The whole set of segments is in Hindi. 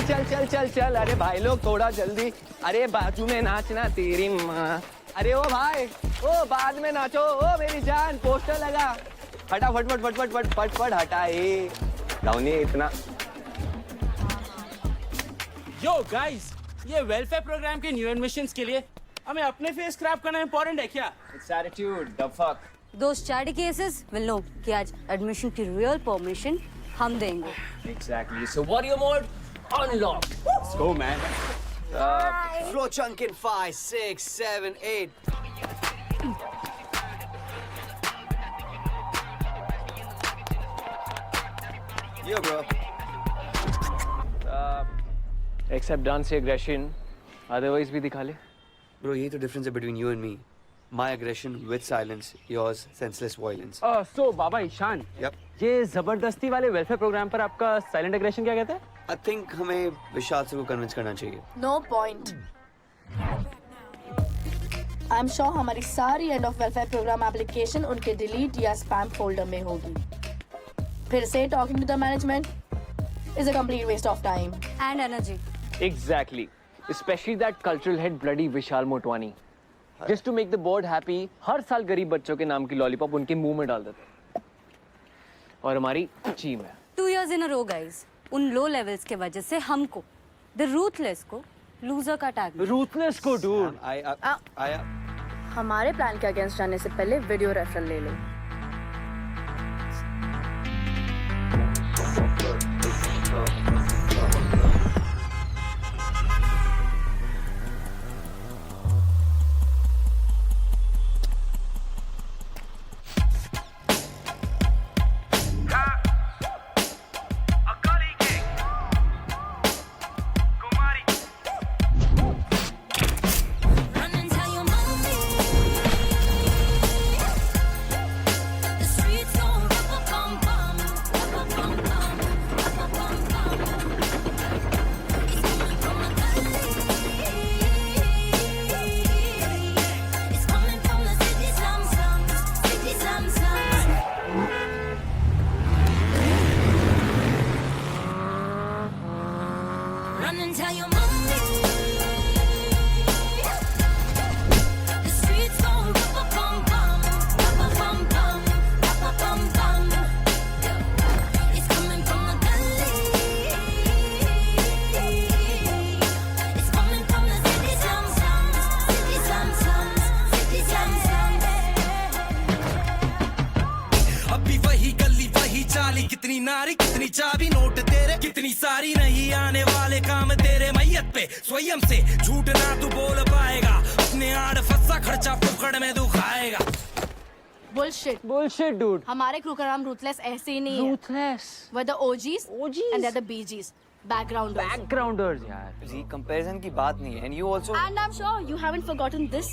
चल चल चल चल चल। अरे भाई लोग थोड़ा जल्दी। अरे बाजू में नाचना तेरी माँ। अरे ओ भाई, ओ बाद में नाचो। ओ मेरी जान, पोस्टर लगा। हटा फट फट फट फट फट फट फट हटा। डाउनी इतना। यो गाइस, ये वेलफेयर प्रोग्राम के न्यू एडमिशंस के लिए हमें अपने फेस क्रैप करना इंपॉर्टेंट है क्या? It's attitude the fuck. Those charity cases will know कि आज एडमिशन की रियल परमिशन हम देंगे। Exactly. So warrior mode unlocked. Let's go, man. Flow chunk in 5, 6, 7, 8. Yo, bro. Except dance से aggression, otherwise भी दिखा ले। Bro, यही तो difference है between you and me. My aggression with silence, yours senseless violence. So Baba Ishan, Yep. ये जबरदस्ती वाले वेलफेयर प्रोग्राम पर आपका साइलेंट एग्रेशन क्या कहते हैं? I think हमें विशाल सर को कन्विंस करना चाहिए। No point. I'm sure हमारी सारी end of welfare programme application उनके डिलीट या स्पैम फोल्डर में होगी। फिर से talking to the management is a complete waste of time And energy. Exactly. Especially that cultural head bloody Vishal Motwani. Just to make the board happy, हर साल गरीब बच्चों के नाम की लॉलीपॉप उनके मुंह में डाल देते। और हमारी टीम है। 2 years in a row, guys. उन लो लेवल्स के वजह से हमको, the ruthless को, लूजर का टैग मिला। Ruthless को dude. I हमारे प्लान के अगेंस्ट जाने से पहले वीडियो रेफरल ले लो। Run and tell your mommy. The streets gon' rap-a-bum-bum, rap-a-bum-bum, rap-a-bum-bum. It's coming from the gully. It's coming from the city slums, city slums, city slums. अभी वही गली वही चाली, कितनी नारी कितनी चाबी, नोट तेरे कितनी सारी, नहीं आने वाले काम तेरे मैयत पे स्वयं से झूठ ना तू बोल पाएगा, अपने आड़ फंसा खर्चा फुकड़ में तू खाएगा। Bullshit. Bullshit dude. हमारे क्रू का नाम रूथलेस ऐसे ही नहीं है। Ruthless. We're the OGs and they're the BGs. Backgrounders. Backgrounders यार। जी कंपैरिजन की बात नहीं है and you also And I'm sure you haven't forgotten this.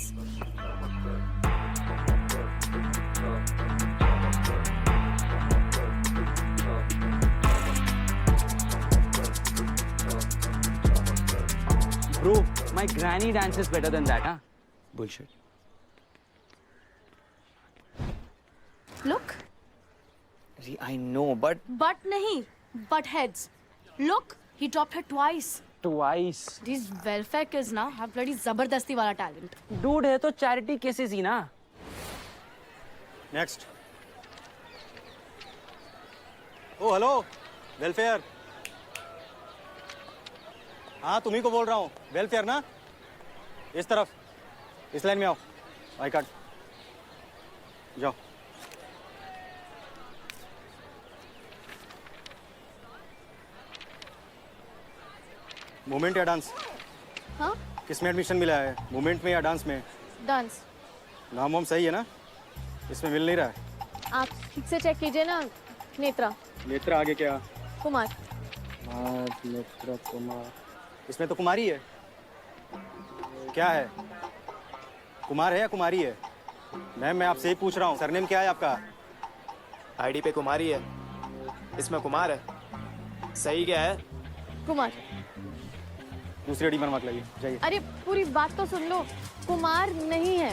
Bro, my granny dances better than that, huh? bullshit. Look. Ji I know but But नहीं. But heads. Look. He dropped her twice. Twice. These welfare kids now have bloody जबरदस्ती वाला talent. Dude है तो चैरिटी केसेस ही ना। नेक्स्ट। ओ हेलो, वेलफेयर। हाँ तुम्ही को बोल रहा हूँ, वेलफेयर ना, इस तरफ, इस लाइन में आओ, आई कार्ड, जाओ। मूवमेंट या डांस? हाँ? किसमें एडमिशन मिला है, मूवमेंट में या डांस में? Dance. नाम वाम सही है ना? इसमें मिल नहीं रहा है। आप ठीक से चेक कीजिए ना, नेत्रा नेत्रा आगे क्या? कुमार। नेत्रा कुमार, इसमें तो कुमारी है। क्या है, कुमार है या कुमारी है? मैम मैं आपसे ही पूछ रहा हूँ, सरनेम क्या है आपका? आईडी पे कुमारी है, इसमें कुमार है। सही क्या है? कुमार। दूसरी आईडी बनवा के लाइए, जाइए। अरे पूरी बात तो सुन लो, कुमार नहीं है,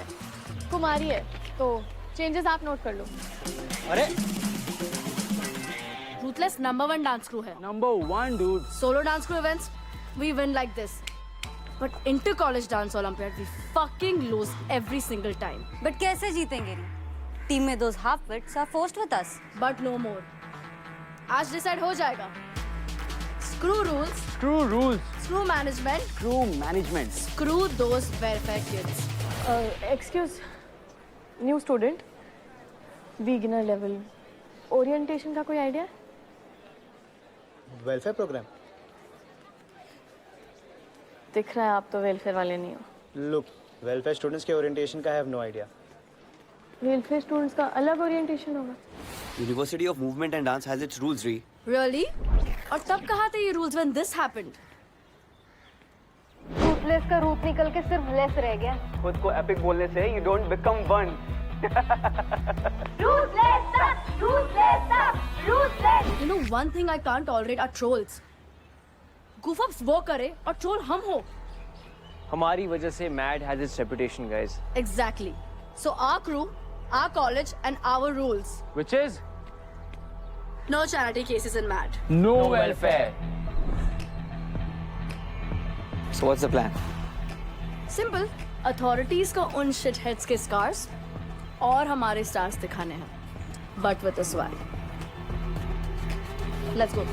कुमारी है, तो चेंजेस आप नोट कर लो। अरे रूथलेस नंबर 1 डांस क्रू है। Number 1 dude. Solo dance crew events we win like this. But inter-college dance Olympiad, we fucking lose every single time. But कैसे जीतेंगे नहीं? टीम में those half-wits are forced with us. But no more. आज decide हो जाएगा. Screw rules. Screw rules. Screw management. Screw management. Screw those welfare kids. Excuse, new student, beginner level, orientation का कोई idea? Welfare programme. दिख रहा है आप तो वेलफेयर वाले नहीं हो। लुक, वेलफेयर स्टूडेंट्स के ओरिएंटेशन का I have no idea. Welfare students का अलग ओरिएंटेशन होगा। University of Movement and Dance has its rules, Ree. Really? और तब कहाँ थे ये rules when this happened? Ruthless का रूप निकल के सिर्फ लेस रह गया। खुद को एपिक बोलने से you don't become one. You know one thing I can't tolerate are trolls. Goof ups वो करे और troll हम हो. हमारी वजह से MAD has its reputation, guys. Exactly. So our crew, our college, and our rules. Which is No charity cases in MAD. no welfare. So what's the plan? Simple. Authorities को उन shitheads के scars और हमारे stars दिखाने हैं. But with a swag. Let's go.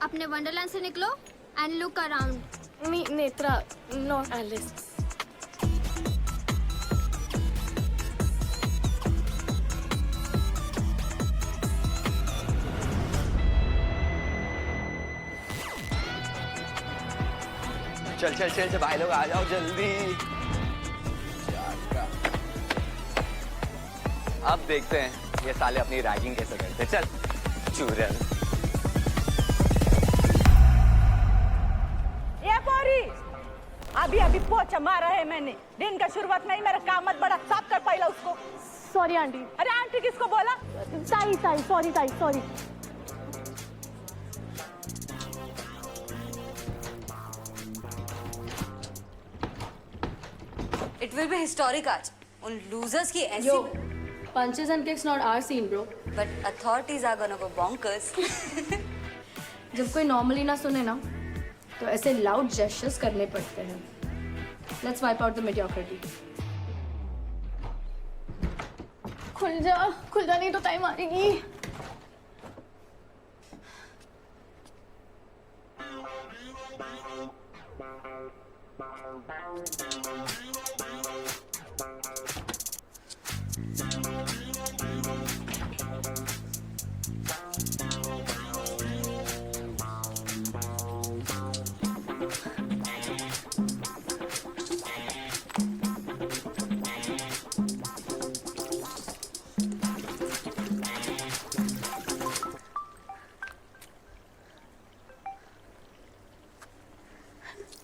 अपने वंडरलैंड से निकलो and look around. Me Netra, not Alice. चल चल चल भाई लोग आ जाओ जल्दी। अब देखते हैं ये साले अपनी रैगिंग कैसे करते। चल चूरन। अभी अभी पोछा मारा है मैंने। दिन का शुरुआत में ही मेरा काम मत बड़ा साफ कर पाइला उसको। Sorry aunty. अरे आंटी किसको बोला? ताई ताई, सॉरी ताई, sorry. It will be historic आज। उन losers की ऐसी। Yo, punches and kicks not our scene, bro. But authorities are gonna go bonkers। जब कोई normally ना सुने ना, तो ऐसे loud gestures करने पड़ते हैं। Let's wipe out the mediocrity. खुल जा नहीं तो टाइम आएगी।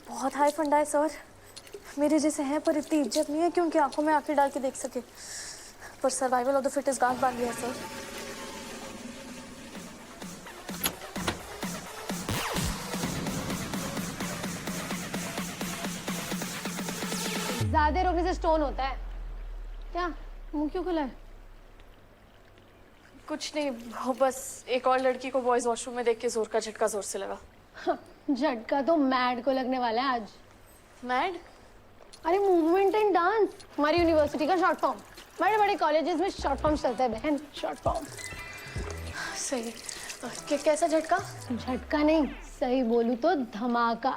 बहुत हाई फंडा है सर। मेरे जैसे हैं पर इतनी इज्जत नहीं है कि उनकी आंखों में आंखें डाल के देख सके। पर सर्वाइवल ऑफ द फिटेस्ट गांठ बांध लिया सर। ज्यादा रोकने से स्टोन होता है क्या? मुंह क्यों खुला है? कुछ नहीं, वो बस एक और लड़की को बॉयज वॉशरूम में देख के जोर का झटका जोर से लगा। झटका तो मैड को लगने वाला है आज। Mad? अरे मूवमेंट एंड डांस हमारी यूनिवर्सिटी का शॉर्ट फॉर्म। बड़े बड़े कॉलेजेस में शॉर्ट फॉर्म चलता है बहन, शॉर्ट फॉर्म। सही। कैसा झटका? झटका नहीं, सही बोलूं तो धमाका।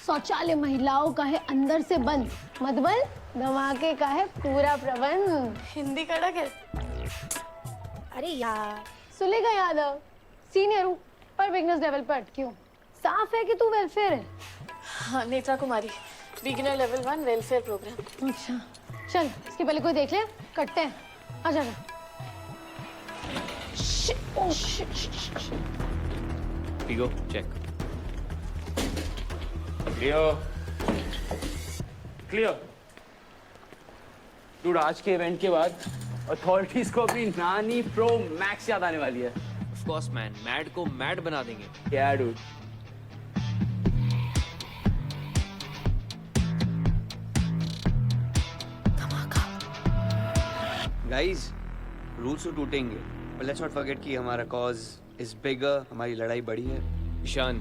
शौचालय महिलाओं का है अंदर से बंद, मतबल धमाके का है पूरा प्रबंध। हिंदी कड़क है। अरे यार सुलेखा यादव, सीनियर हूँ पर बिगनर्स लेवल पर अटकी हूँ। साफ है कि तू वेलफेयर है। हाँ, नेत्रा कुमारी, बिगिनर लेवल 1 वेलफेयर प्रोग्राम। अच्छा चल, इसके पहले कोई देख ले, कटते हैं। आ जा। Here you go, check. Clear. Dude, आज के इवेंट के बाद अथॉरिटीज को अपनी नानी प्रो मैक्स याद आने वाली है। ऑफ कोर्स मैन, मैड को मैड बना देंगे। क्या डूड? गाइस, रूल्स तो टूटेंगे, but let's not forget कि हमारा cause is bigger, हमारी लड़ाई बड़ी है। ईशान,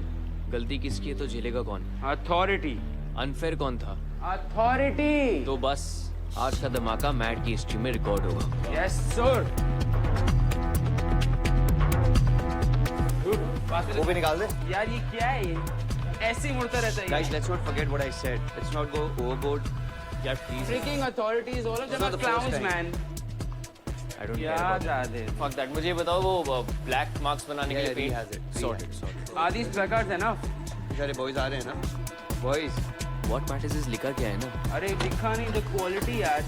गलती किसकी है तो झेलेगा कौन? अथॉरिटी। अनफेयर कौन था? अथॉरिटी। तो बस आज का धमाका मैड की हिस्ट्री में रिकॉर्ड होगा। Yes sir. वो भी निकाल दे। यार ये क्या है ये? ऐसे ही मुड़ता रहता है। Guys, let's not forget what I said. Let's not go overboard. यार please. Freaking authorities, all of them are the first clowns, time. man. I don't care क्या about जादे? it. Fuck that. मुझे ये बताओ वो ब्लैक मार्क्स बनाने के Yeah, लिए he paint has it. Sorted. Are these placards enough? सारे boys आ रहे हैं ना? Boys. What matters is लिखा क्या है ना? अरे लिखा नहीं, the quality यार।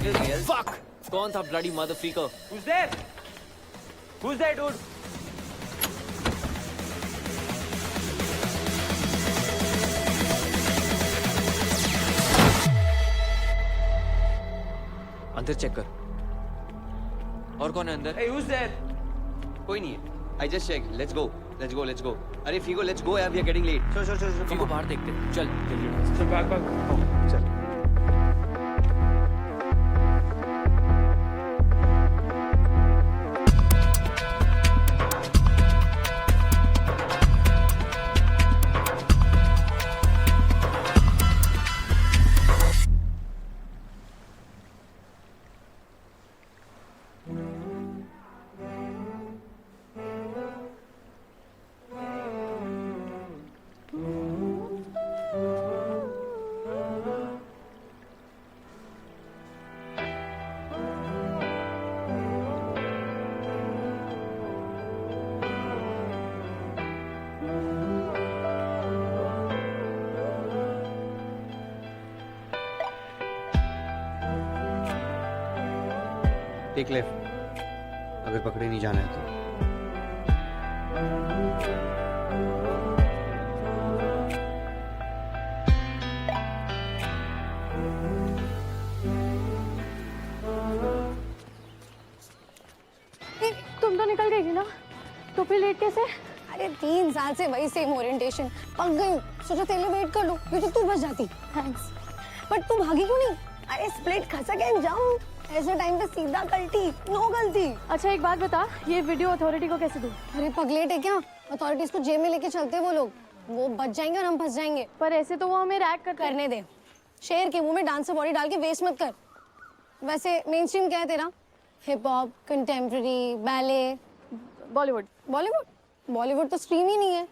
Fuck! कौन था bloody mother freaker? Who's there? Who's there, dude? अंदर चेक कर। और कौन है अंदर? Hey, who's there? कोई नहीं है। I just checked. Let's go. Let's go. Let's go. अरे फीगो, let's go यार, we are getting late. चल फीको बाहर देखते हैं। चल जल्दी। So back. चल। टेक लेफ्ट, अगर पकड़े नहीं जाना है तो। तुम तो निकल गई थी ना, तो फिर लेट कैसे? अरे 3 साल से वही सेम ओरिएंटेशन, पक गई हूँ। सोचा तेरे लिए वेट कर लूँ, ये तो तू बच जाती। थैंक्स। बट तू भागी क्यों नहीं? अरे स्प्लिट खसक एंड जंप, ऐसे टाइम पे सीधा गलती, नो गलती। अच्छा एक बात बता, ये वीडियो अथॉरिटी को कैसे दूं? अरे पगलेट है क्या? अथॉरिटीज को जेल में लेके चलते वो लोग, वो बच जाएंगे और हम फंस जाएंगे। पर ऐसे तो वो हमें रैक करने दे। शेर के मुंह में डांसर बॉडी डाल के वेस्ट मत कर। वैसे मेन स्ट्रीम क्या है तेरा? Hip hop, contemporary, ballet, Bollywood. Bollywood तो स्ट्रीम ही नहीं है।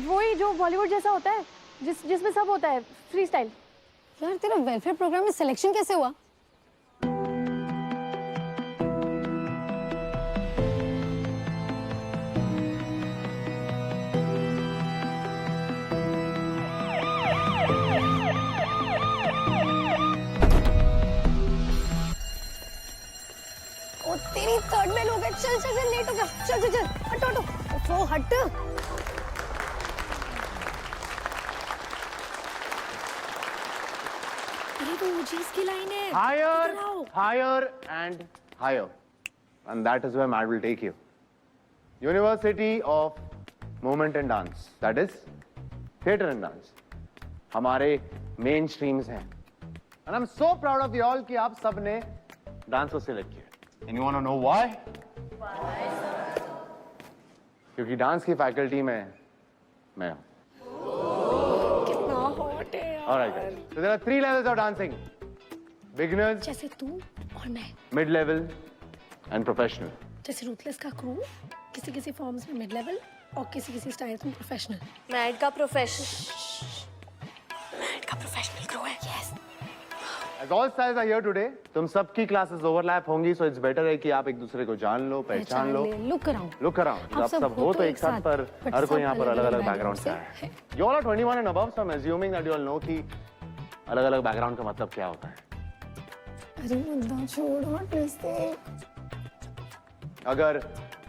वही जो बॉलीवुड जैसा होता है, जिसमें सब होता है, फ्री स्टाइल। यार तेरा वेलफेयर प्रोग्राम में सिलेक्शन कैसे हुआ? ओ तेरी थर्ड बेल हो गई। चल लेट हो गया। चल हट। वो हट। अरे वो ओजीज की लाइन है। Higher and higher. And that is where Mad will take you. University of Movement and Dance. That is theatre and dance. हमारे main streams हैं. And I'm so proud of you all कि आप सब ने डांस को सिलेक्ट किया. And you want to know why? क्योंकि डांस की फैकल्टी में मैं हूँ. कितना हॉट है यार। Alright guys. So there are 3 levels of dancing. Beginners, जैसे तू और मैं। mid-level and professional. जैसे रूथलेस का क्रू किसी फॉर्म्स में मिड लेवल और किसी स्टाइल्स में प्रोफेशनल। मैड का प्रोफेशनल क्रू है। Yes. As all styles are here today, तुम सबकी क्लासेस ओवरलैप होंगी, so it's better है कि आप एक दूसरे को जान लो, पहचान लो। Look around. आप सब हो तो एक साथ, पर हर कोई यहाँ पर अलग-अलग बैकग्राउंड से आया है। You all are 21 and above, so I'm assuming that you all know कि अलग-अलग बैकग्राउंड का मतलब क्या होता है। अरे मुद्दा छोड़, प्लीज। अगर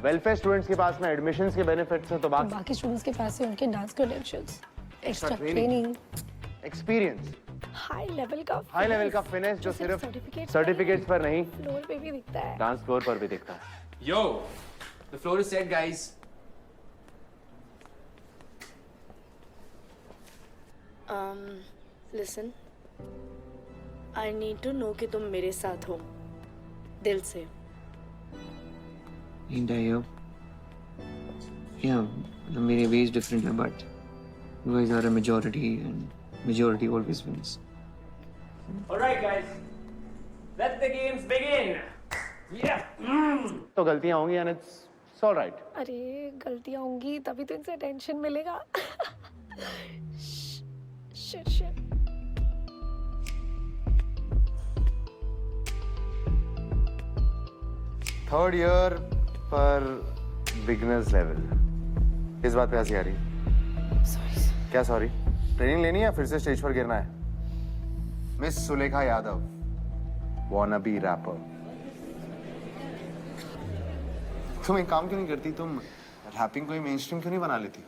वेलफेयर स्टूडेंट्स के पास में एडमिशंस के बेनिफिट्स हैं तो बात बाकी स्टूडेंट्स के पास है उनके dance credentials, extra training. Training, experience, high level का फिनिश जो सिर्फ सर्टिफिकेट्स पर नहीं फ्लोर पे भी दिखता है। डांस फ्लोर पर भी दिखता है। Yo, the floor is set, guys. Listen, I need to know कि तुम मेरे साथ हो दिल से। Ain't I here? Yeah, मेरे ways different है, but you guys are a majority and majority always wins. All right, guys. Let the games begin. Yeah. तो गलतियां होंगी and it's all right. अरे गलतियां होंगी तभी तो इनसे अटेंशन मिलेगा। शिट। थर्ड ईयर पर बिगनर्स लेवल, इस बात पे हंसी आ रही? सॉरी। क्या सॉरी? ट्रेनिंग लेनी है या फिर से स्टेज पर गिरना है? Miss Sulekha Yadav, wannabe rapper. तुम एक काम क्यों नहीं करती, तुम रैपिंग को ही मेनस्ट्रीम क्यों नहीं बना लेती?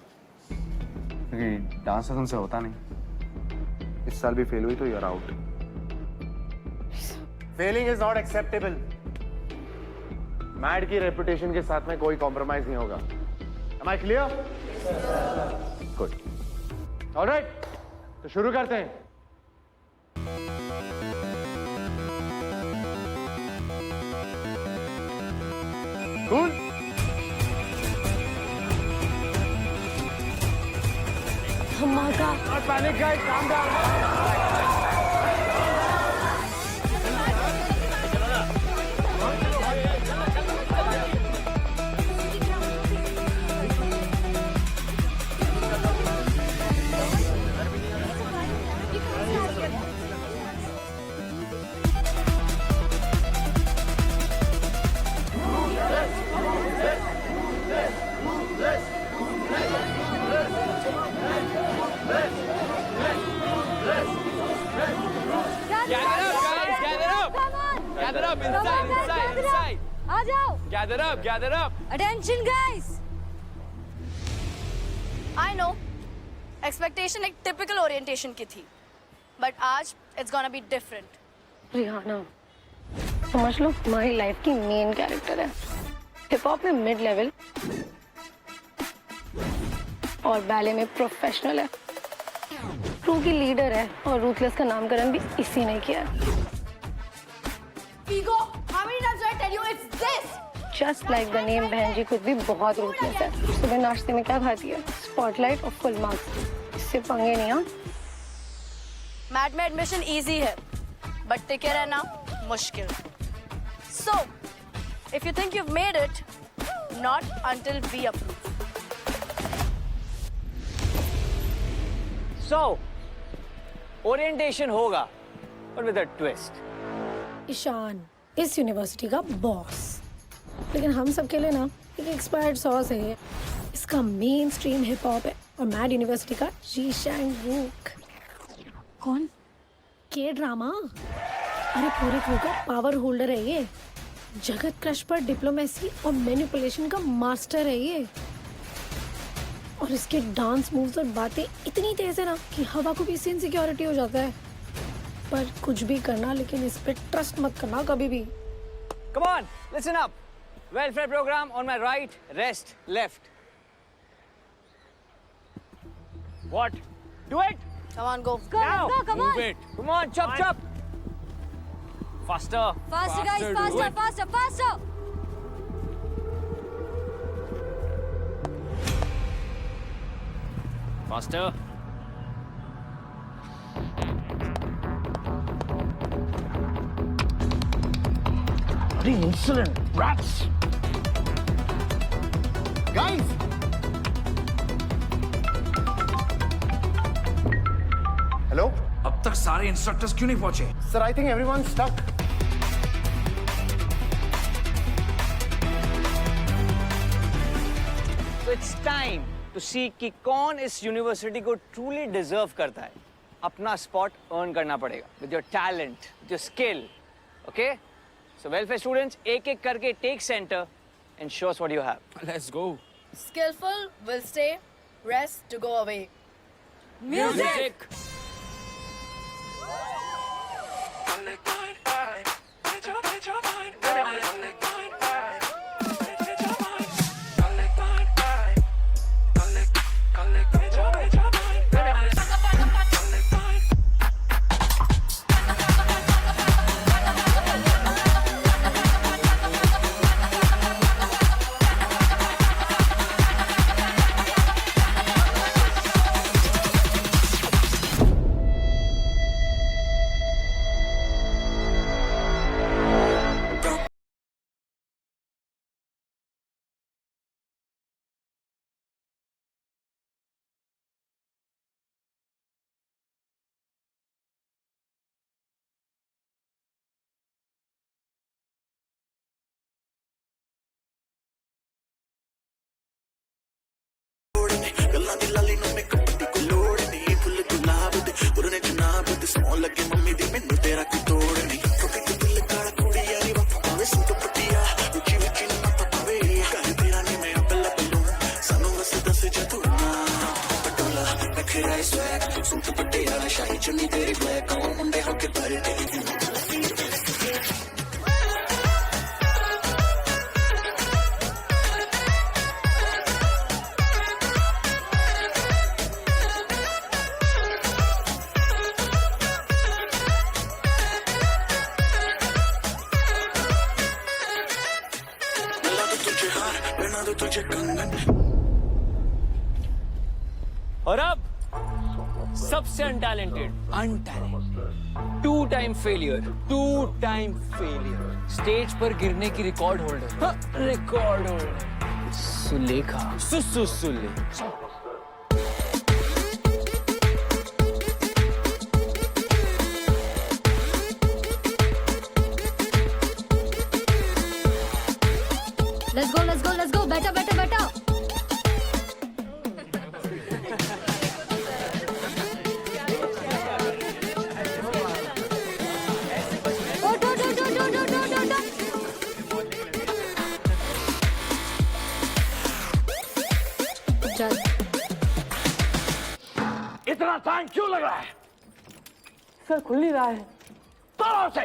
क्योंकि डांस तुमसे होता नहीं। इस साल भी फेल हुई तो you are out. Failing is not acceptable. MAD की रेपुटेशन के साथ में कोई कॉम्प्रोमाइज नहीं होगा। Am I clear? Good. All right. तो शुरू करते हैं। Cool. धमाका। Not panic, guys. Calm down. Gather up inside. आ जाओ। Gather up. Attention guys. I know expectation एक टिपिकल ओरिएंटेशन की थी, बट आज it's gonna be different. Rihanna समझ लो तुम्हारी लाइफ की मेन कैरेक्टर है। हिप हॉप में मिड लेवल और बैले में प्रोफेशनल है। क्रू की लीडर है और रूथलेस का नामकरण भी इसी ने किया है। Ego, how many times did I tell you it's this? Just like the name, बहन जी खुद भी बहुत रूथलेस है। सुबह नाश्ते में क्या खाती है? स्पॉटलाइट और फुल मार्क्स। इससे पंगे नहीं। हाँ मैट में एडमिशन इजी है, बट टिके रहना मुश्किल। So if you think you made it, not until we approve. So, orientation होगा, but with a twist. Ishaan इस यूनिवर्सिटी का बॉस, लेकिन हम सब के लिए ना एक एक्सपायर्ड सॉस है ये। इसका मेन स्ट्रीम हिप हॉप है और मैड यूनिवर्सिटी का जीशैंग वूक। कौन? के ड्रामा। अरे पूरे क्रू का पावर होल्डर है ये। जगत क्रश पर डिप्लोमेसी और मैनिपुलेशन का मास्टर है ये। और इसके डांस मूव्स और बातें इतनी तेज है ना कि हवा को भी इससे इनसिक्योरिटी हो जाता है। पर कुछ भी करना, लेकिन इस पे ट्रस्ट मत करना कभी भी। Come on, listen up. Welfare program on my right, rest left. What? Do it. Come on, go. Go, Now. go, come on. Move it. Come on, chop. Faster. Faster guys, do it. faster. Faster. Bloody insolent rats! Guys! Hello? अब तक सारे इंस्ट्रक्टर्स क्यों नहीं पहुंचे? Sir, I think everyone's stuck. So it's time to see कि कौन इस यूनिवर्सिटी को truly deserve करता है। अपना spot earn करना पड़ेगा with your talent, with your skill, okay? So welfare students एक-एक करके take center and show us what you have. Let's go. Skillful will stay, rest to go away. Music. और अब सबसे untalented, to time failure, stage पर गिरने की record holder, Sulekha, Sulekha. Let's go. बैठा. चल। इतना टाइम क्यों लग रहा है? सर खुल नहीं रहा है। तोड़ो उसे।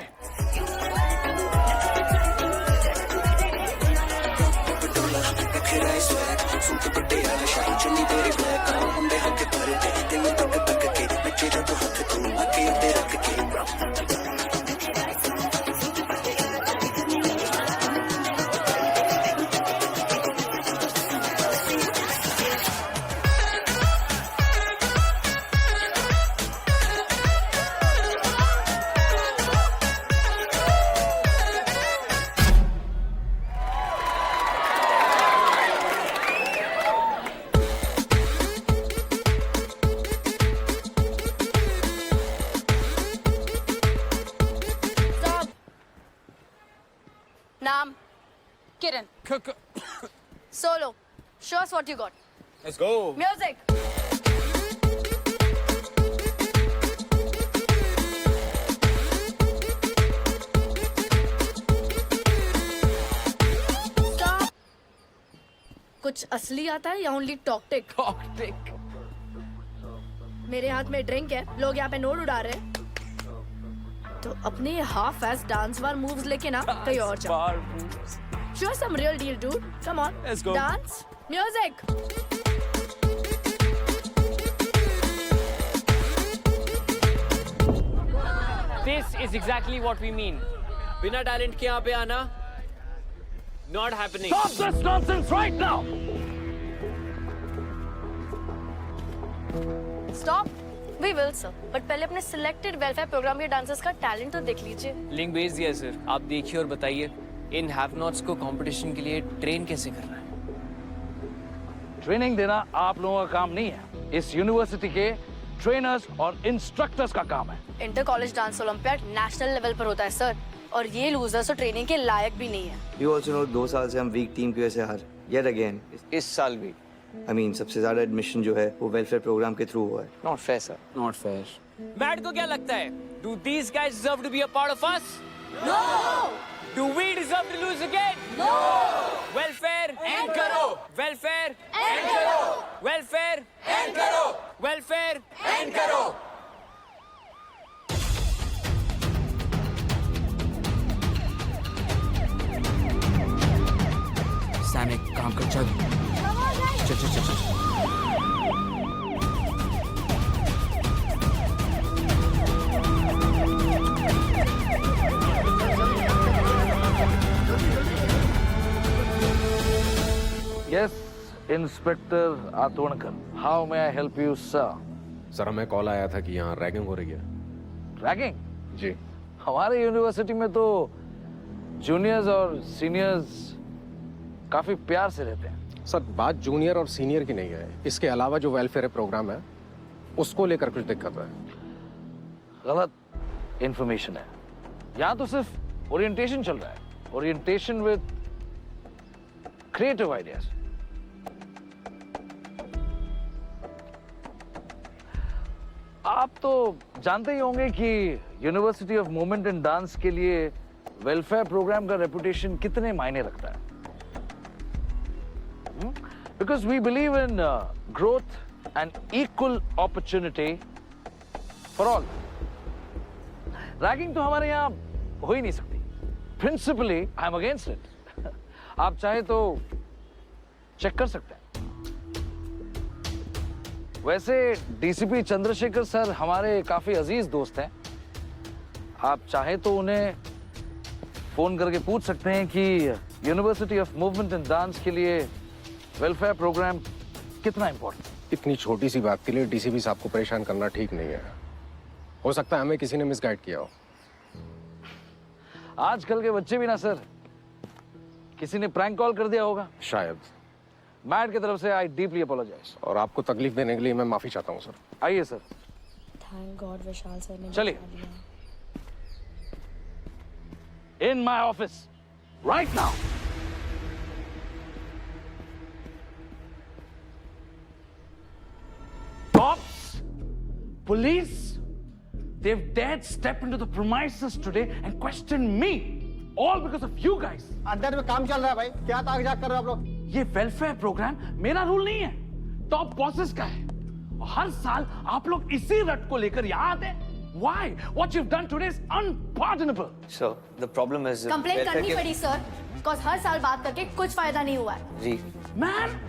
नाम किरण. Solo. Show us what you got. Let's go. Music. Stop. कुछ असली आता है या ओनली टॉक्टिक? मेरे हाथ में ड्रिंक है, लोग यहाँ पे नोट उड़ा रहे हैं, तो अपने half S dance bar moves लेके ना कहीं और जाओ. Show some real deal, dude. Come on. Let's go. Dance. Music. This is exactly what we mean. बिना टैलेंट के यहाँ पे आना, not happening. Stop this nonsense right now. Stop. We will, sir. But पहले अपने selected welfare program के dancers का talent तो देख लीजिए. लिंक भेज दिया सर, आप देखिए और बताइए इन हैव नॉट्स को कंपटीशन के लिए ट्रेन कैसे करना है. ट्रेनिंग देना आप लोगों का काम नहीं है, इस यूनिवर्सिटी के ट्रेनर्स और इंस्ट्रक्टर्स का काम है. Inter college dance olympiad national level पर होता है सर, और ये लूजर्स तो ट्रेनिंग के लायक भी नहीं है. You also know 2 साल से हम वीक टीम की वजह से हार yet again. इस साल भी. I mean सबसे ज्यादा एडमिशन जो है वो वेलफेयर प्रोग्राम के थ्रू हुआ है. Not fair sir. Not fair. Matt को क्या लगता है? Do these guys deserve to be a part of us? No! Do we deserve to lose again? No! Welfare end karo! Welfare end karo! Welfare end karo! Welfare end karo! Sam एक काम कर, चल चल चल चल चल। Yes, Inspector Atwankar. How may I help you, sir? Sir हमें कॉल आया था कि यहाँ रैगिंग हो रही है। रैगिंग? जी। हमारे यूनिवर्सिटी में तो जूनियर्स और सीनियर्स काफी प्यार से रहते हैं। सर बात जूनियर और सीनियर की नहीं है, इसके अलावा जो वेलफेयर प्रोग्राम है उसको लेकर कुछ दिक्कत है। गलत इंफॉर्मेशन है। यहाँ तो सिर्फ ओरिएंटेशन चल रहा है, ओरिएंटेशन विद क्रिएटिव आइडियाज। आप तो जानते ही होंगे कि university of movement and dance के लिए वेलफेयर प्रोग्राम का रेपुटेशन कितने मायने रखता है। Because we believe in growth and equal opportunity for all. Ragging तो हमारे यहाँ हो ही नहीं सकती। Principally, I'm against it. आप चाहे तो चेक कर सकते हैं। वैसे डीसीपी चंद्रशेखर सर हमारे काफी अजीज दोस्त हैं। आप चाहे तो उन्हें फोन करके पूछ सकते हैं कि university of movement and dance के लिए वेलफेयर प्रोग्राम कितना इंपॉर्टेंट। इतनी छोटी सी बात के लिए डीसीपी साहब को परेशान करना ठीक नहीं है। हो सकता है हमें किसी ने मिसगाइड किया हो। आजकल के बच्चे भी ना सर, किसी ने प्रैंक कॉल कर दिया होगा शायद। मैट की तरफ से आई डीपली अपोलोजाइज। और आपको तकलीफ देने के लिए मैं माफी चाहता हूँ सर। आइए सर। थैंक गॉड विशाल सर ने चलिए। In my office right now. Cops, police, they've dared step into the premises today and question me, all because of you guys. अंदर में काम चल रहा है भाई, क्या ताक-झाक कर रहे हो आप लोग? ये वेलफेयर प्रोग्राम मेरा रूल नहीं है, टॉप बॉसेस का है। और हर साल आप लोग इसी रट को लेकर यहाँ आते हैं। Why? What you've done today is unpardonable. Sir, the problem is complaint करनी पड़ी सर, बिकॉज़ हर साल बात करके कुछ फायदा नहीं हुआ है। जी। Man,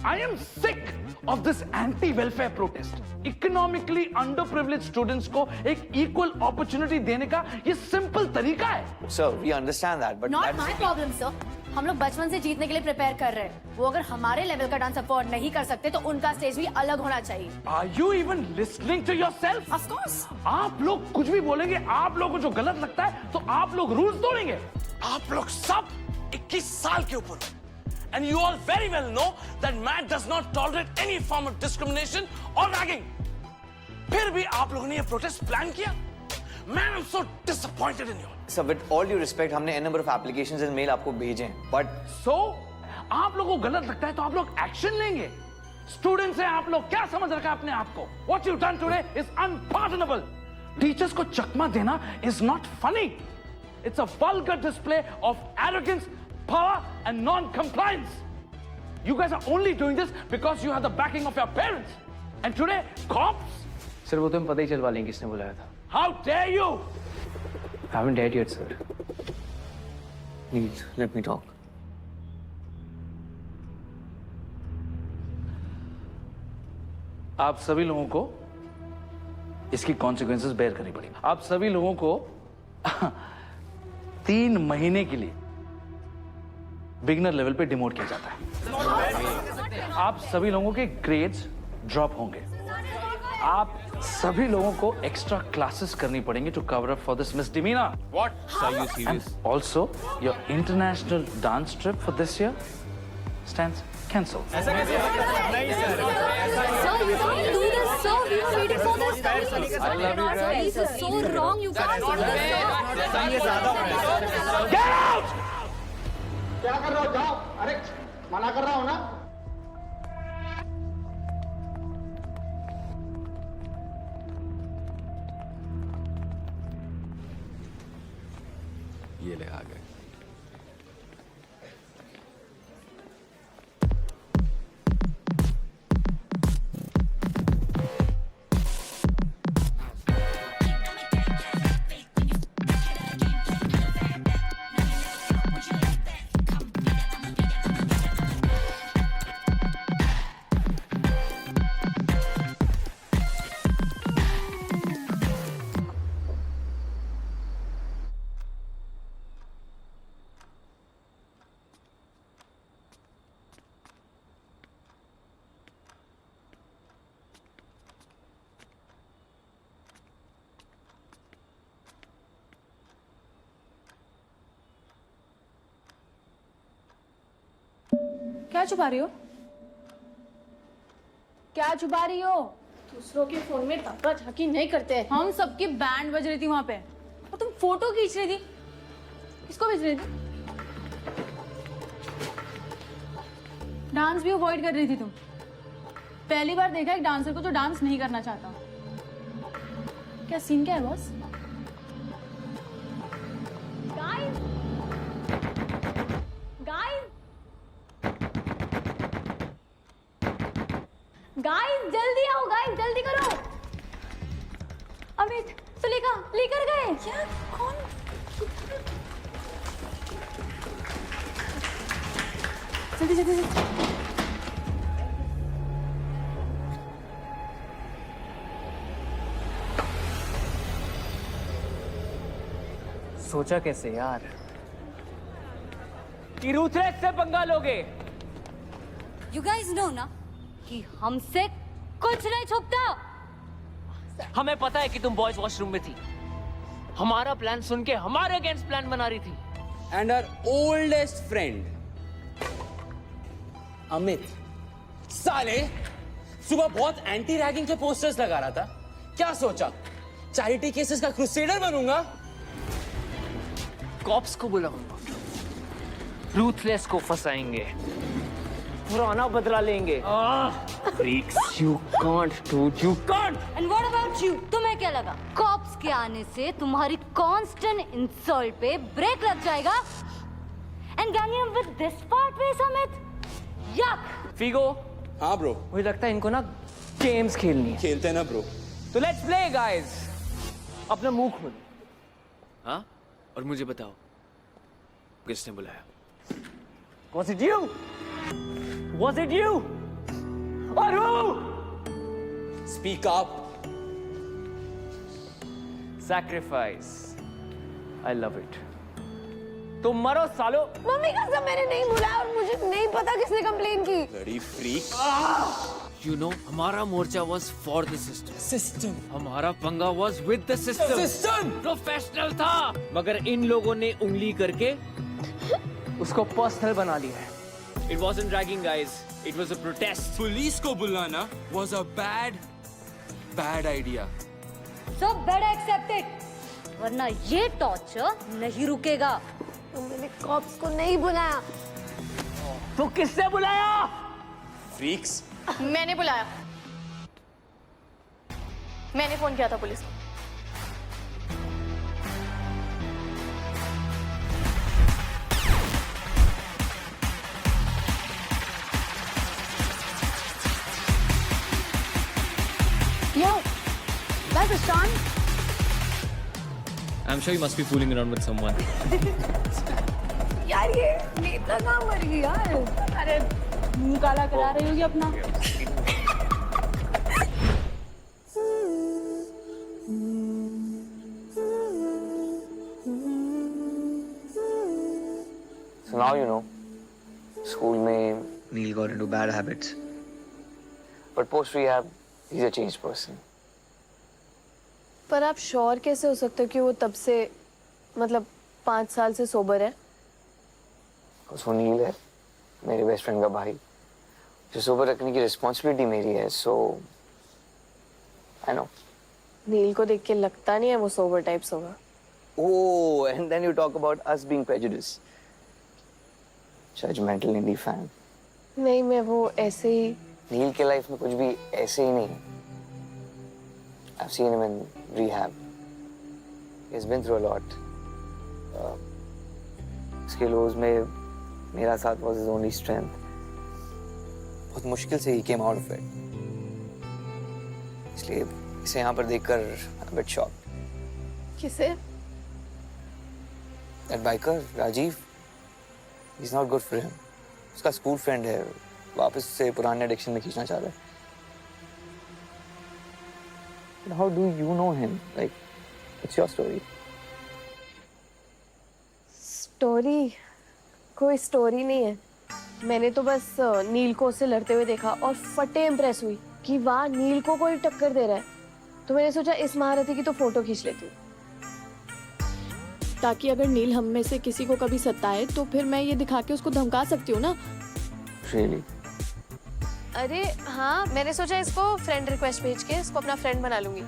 I am sick of this anti-welfare protest. Economically underprivileged students को एक equal opportunity देने का ये simple तरीका है। Sir, we understand that, but Not my problem, sir. हम लोग बचपन से जीतने के लिए प्रिपेयर कर रहे हैं। वो अगर हमारे लेवल का डांस अफोर्ड नहीं कर सकते तो उनका स्टेज भी अलग होना चाहिए। Are you even listening to yourself? Of course. आप लोग कुछ भी बोलेंगे, आप लोगों को जो गलत लगता है तो आप लोग रूल्स तोड़ेंगे। आप लोग सब 21 साल के ऊपर। And you all very well know that MAT does not tolerate any form of discrimination or ragging. फिर भी आप लोगों ने ये protest plan किया? Man, I'm so disappointed in you. Sir, with all due respect, हमने n number of applications and mail आपको भेजे हैं, but so आप लोगों को गलत लगता है तो आप लोग एक्शन लेंगे। स्टूडेंट्स हैं आप लोग, क्या समझ रखा है अपने आप को? What you've done today is unpardonable. Teachers को चकमा देना is not funny. It's a vulgar display of arrogance, power and non-compliance. You guys are only doing this because you have the backing of your parents. And today, cops? sir, वो तो हम पता ही चलवा लेंगे किसने बुलाया था। How dare you? I haven't dared yet, sir. Please, let me talk. आप सभी लोगों को इसकी कॉन्सिक्वेंसेस बेयर करनी पड़ेगी। आप सभी लोगों को 3 महीने के लिए बिगिनर लेवल पे डिमोट किया जाता है। आप सभी लोगों के ग्रेड्स ड्रॉप होंगे। आप सभी लोगों को एक्स्ट्रा क्लासेस करनी पड़ेंगी to cover up for this misdemeanour. What? Are you serious? And also, your international dance trip for this year stands cancelled. Sir, you can't do this, sir. We were waiting for this. I love you guys. This is so wrong. You can't do this, sir. Get out! क्या कर रहे हो? जाओ। अरे मना कर रहा हूँ ना। ये ले आ गए। क्या छुपा रही हो? क्या छुपा रही हो? दूसरों के फोन में ताका झाकी नहीं करते। हम सबकी बैंड बज रही थी वहां पे और तुम फोटो खींच रही थी। किसको भेज रही थी? डांस भी अवॉइड कर रही थी तुम। पहली बार देखा एक डांसर को जो डांस नहीं करना चाहता। क्या सीन क्या है बॉस? गाइस गाइस जल्दी आओ, गाइस जल्दी करो। अमित, सुलेखा लेकर गए क्या? कौन? जल्दी जल्दी जल्दी। सोचा कैसे यार कि रूथलेस से पंगा लोगे? यू गाइस नो ना कि हमसे कुछ नहीं छुपता। हमें पता है कि तुम बॉयज वॉशरूम में थी, हमारा प्लान सुन के हमारे अगेंस्ट प्लान बना रही थी। And our oldest friend Amit साले सुबह बहुत एंटी रैगिंग के पोस्टर्स लगा रहा था। क्या सोचा चैरिटी केसेस का क्रूसेडर बनूंगा? कॉप्स को बुलाऊंगा, रूथलेस को फंसाएंगे, पुराना बदला लेंगे। Freaks, you can't, dude, you can't. And what about you? तुम्हें क्या लगा कॉप्स के आने से तुम्हारी कांस्टेंट इंसल्ट पे ब्रेक लग जाएगा? And ganging up with this part way, Amit? Yuck! Figo. हाँ ब्रो, मुझे लगता है इनको ना गेम्स खेलनी है। खेलते हैं ना ब्रो। तो लेट्स प्ले गाइस। अपना मुंह खोल। हाँ? और मुझे बताओ किसने बुलाया? Was it you? Was it you? Or who? Speak up. Sacrifice. I love it. तुम मरो सालो। मम्मी कसम मैंने नहीं बुलाया और मुझे नहीं पता किसने कंप्लेन की। Bloody freak. You know, हमारा मोर्चा was for the system. System. हमारा पंगा was with the system. System. Professional था, मगर इन लोगों ने उंगली करके उसको पर्सनल बना लिया है। It wasn't dragging, guys. It was a protest. Police को बुलाना was a bad idea. So better accept it. वरना ये टॉर्चर नहीं रुकेगा। मैंने कॉप्स को नहीं बुलाया। तो किसने बुलाया? Freaks. मैंने बुलाया। मैंने फोन किया था पुलिस को। Yo, that's a Sean. I'm sure you must be fooling around with someone. यार ये नेता कहाँ मर गई यार? अरे मुंह काला करा रही होगी अपना। So now you know, school में Neil got into bad habits. But post rehab, he's a changed person. पर आप श्योर कैसे हो सकते हो कि वो तब से मतलब 5 साल से सोबर है? उसको नील है, मेरे बेस्ट फ्रेंड का भाई, जो सोबर रखने की रिस्पॉन्सिबिलिटी मेरी है, so I know. नील को देख के लगता नहीं है वो सोबर टाइप्स होगा। Oh, and then you talk about us being prejudiced. Judgmental indie fan. नहीं, मैं वो ऐसे ही। नील के लाइफ में कुछ भी ऐसे ही नहीं है। I've seen him in rehab. He's been through a lot. उसके लोज में मेरा साथ was his only strength. बहुत मुश्किल से he came out of it. इसलिए इसे यहाँ पर देखकर I'm a bit shocked. किसे? That biker, Rajiv, he's not good for him. उसका स्कूल फ्रेंड है, वापस से पुराने एडिक्शन में खींचना चाह रहा है। But how do you know him? Like, what's your story? Story? कोई स्टोरी नहीं है। मैंने तो बस नील को उससे लड़ते हुए देखा और फटे इम्प्रेस हुई कि वाह नील को कोई टक्कर दे रहा है। तो मैंने सोचा इस महारथी की तो फोटो खींच लेती हूँ, ताकि अगर नील हम में से किसी को कभी सताए तो फिर मैं ये दिखा के उसको धमका सकती हूँ ना। Really? अरे हाँ, मैंने सोचा इसको फ्रेंड रिक्वेस्ट भेज के इसको अपना फ्रेंड बना लूंगी।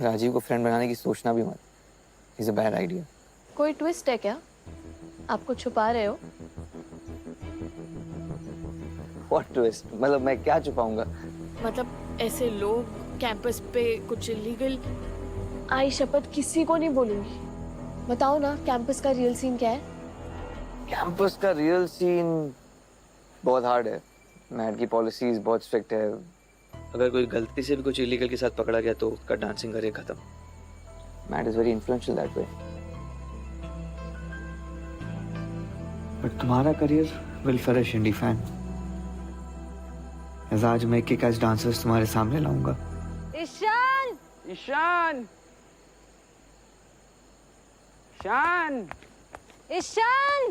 राजीव को फ्रेंड बनाने की सोचना भी मत। It's a bad idea. कोई ट्विस्ट है क्या? आप कुछ छुपा रहे हो? What twist? मतलब मैं क्या छुपाऊंगा? मतलब ऐसे लोग कैंपस पे कुछ इलीगल। आई शपथ किसी को नहीं बोलूंगी। बताओ ना कैंपस का रियल सीन क्या है? कैंपस का रियल सीन बहुत हार्ड है। मैड की पॉलिसीज बहुत स्ट्रिक्ट है। अगर कोई गलती से भी कुछ इलीगल के साथ पकड़ा गया तो उसका डांसिंग करियर खत्म। Mad is very influential that way. But तुम्हारा career will flourish indie fan. आज मैं किक एस डांसर्स तुम्हारे सामने लाऊंगा। Ishan! Ishan! Ishan! Ishan!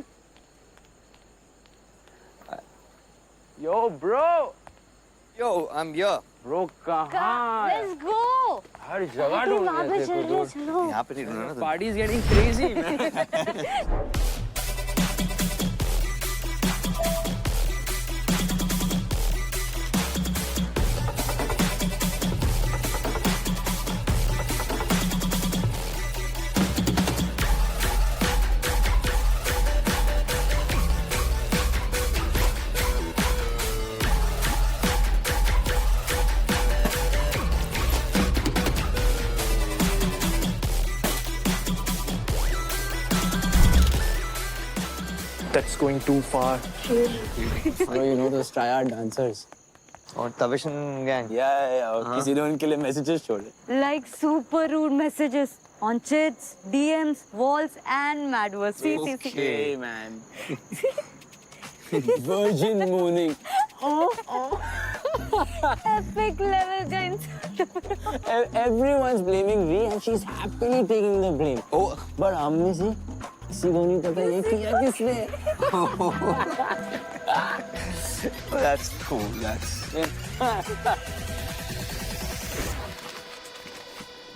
Yo, bro! Yo, I'm here. Bro, कहाँ? Let's go! हर जगह ढूंढ वहाँ पे रहे थे चल को रहे, तो। चलो। यहाँ पे नहीं ढूंढना ना। Party is getting crazy, man. That's going too far. Bro, you know those triad dancers? और तविशन गैंग। Yeah. किसी ने उनके लिए messages छोड़े. Like super rude messages on chats, DMs, walls, and madverse. See. Okay, man. Virgin mooning. Epic level guys. Everyone's blaming V and she's happily taking the blame. Oh, but हम में से किसी को नहीं पता ये किया किसने. That's cool. That's.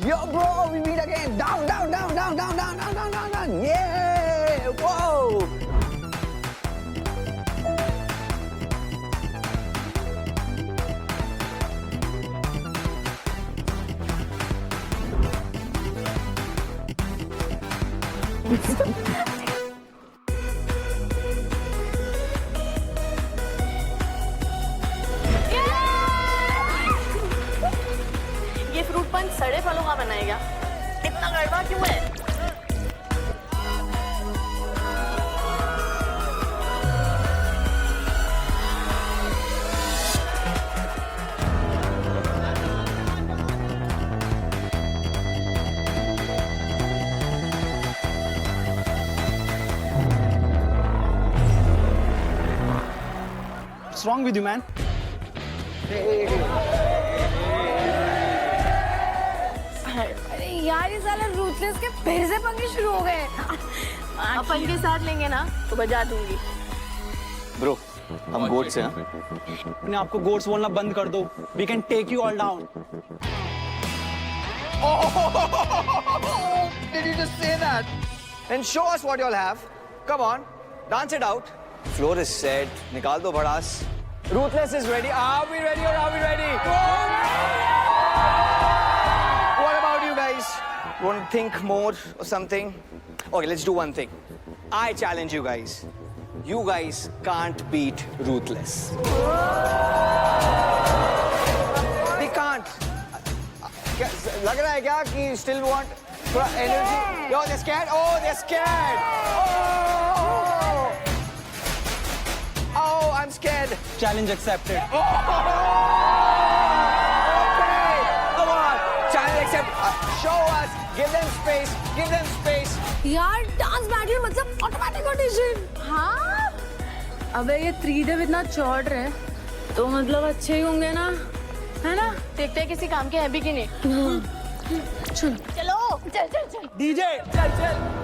Yo, bro, we meet again. Down. Yeah, whoa. ये फ्रूट पंच सड़े फलों का बनाएगा। इतना गड़बड़ क्यों है? What's wrong with you, man? अरे यार ये साला रूथलेस के फिर से पंगे शुरू हो गए। अपन के साथ लेंगे ना तो बजा दूंगी। Bro, हम गोट से हैं। अपने आपको गोट्स बोलना बंद कर दो. We can take you all down. Did you just say that? Then show us what you'll have. Come on, dance it out. Floor is set. निकाल दो भड़ास. Ruthless is ready. Are we ready or are we ready? What about you guys? Want to think more or something? Okay, let's do one thing. I challenge you guys. You guys can't beat Ruthless. They can't. लग रहा है क्या कि still want थोड़ा energy? Yo, they're scared. Oh, they're scared. Oh, I'm scared. Challenge accepted. Okay, come on. Challenge accept. Show us. Give them space. Give them space. यार डांस बैटल मतलब ऑटोमेटिक ऑडिशन। हाँ। अबे ये त्रिदेव इतना चौड़ रहे तो मतलब अच्छे ही होंगे ना, है ना? देखते हैं किसी काम के है भी कि नहीं। चलो चल। DJ, चल.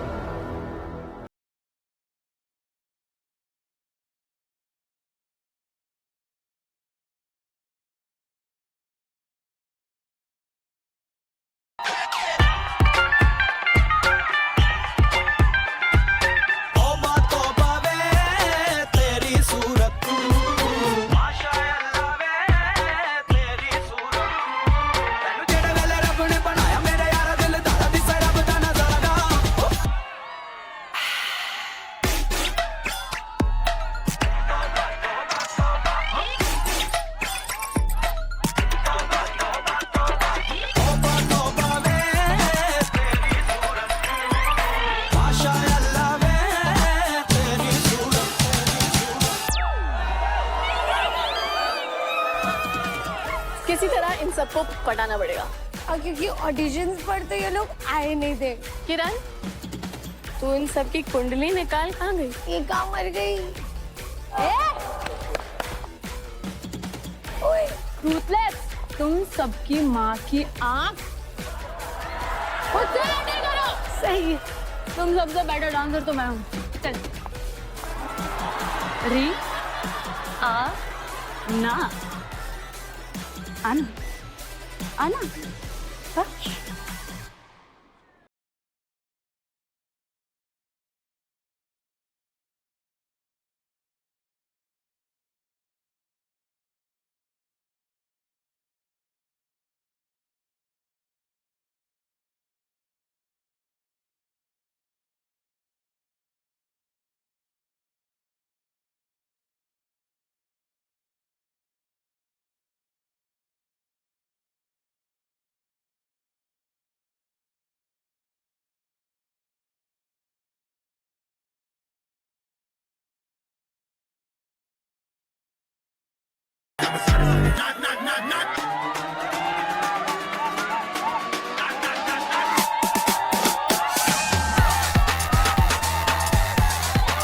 किसी तरह इन सबको पटाना पड़ेगा। और क्योंकि ऑडिशंस पर तो ये लोग आए नहीं थे। किरण, तू इन सब की कुंडली निकाल कहाँ गई? ये कहाँ मर गई? रूथलेस, तुम सबकी माँ की आँख करो। सही है। तुम सबसे बेटर डांसर तो मैं हूँ। चल री आ ना आना आना। हाँ?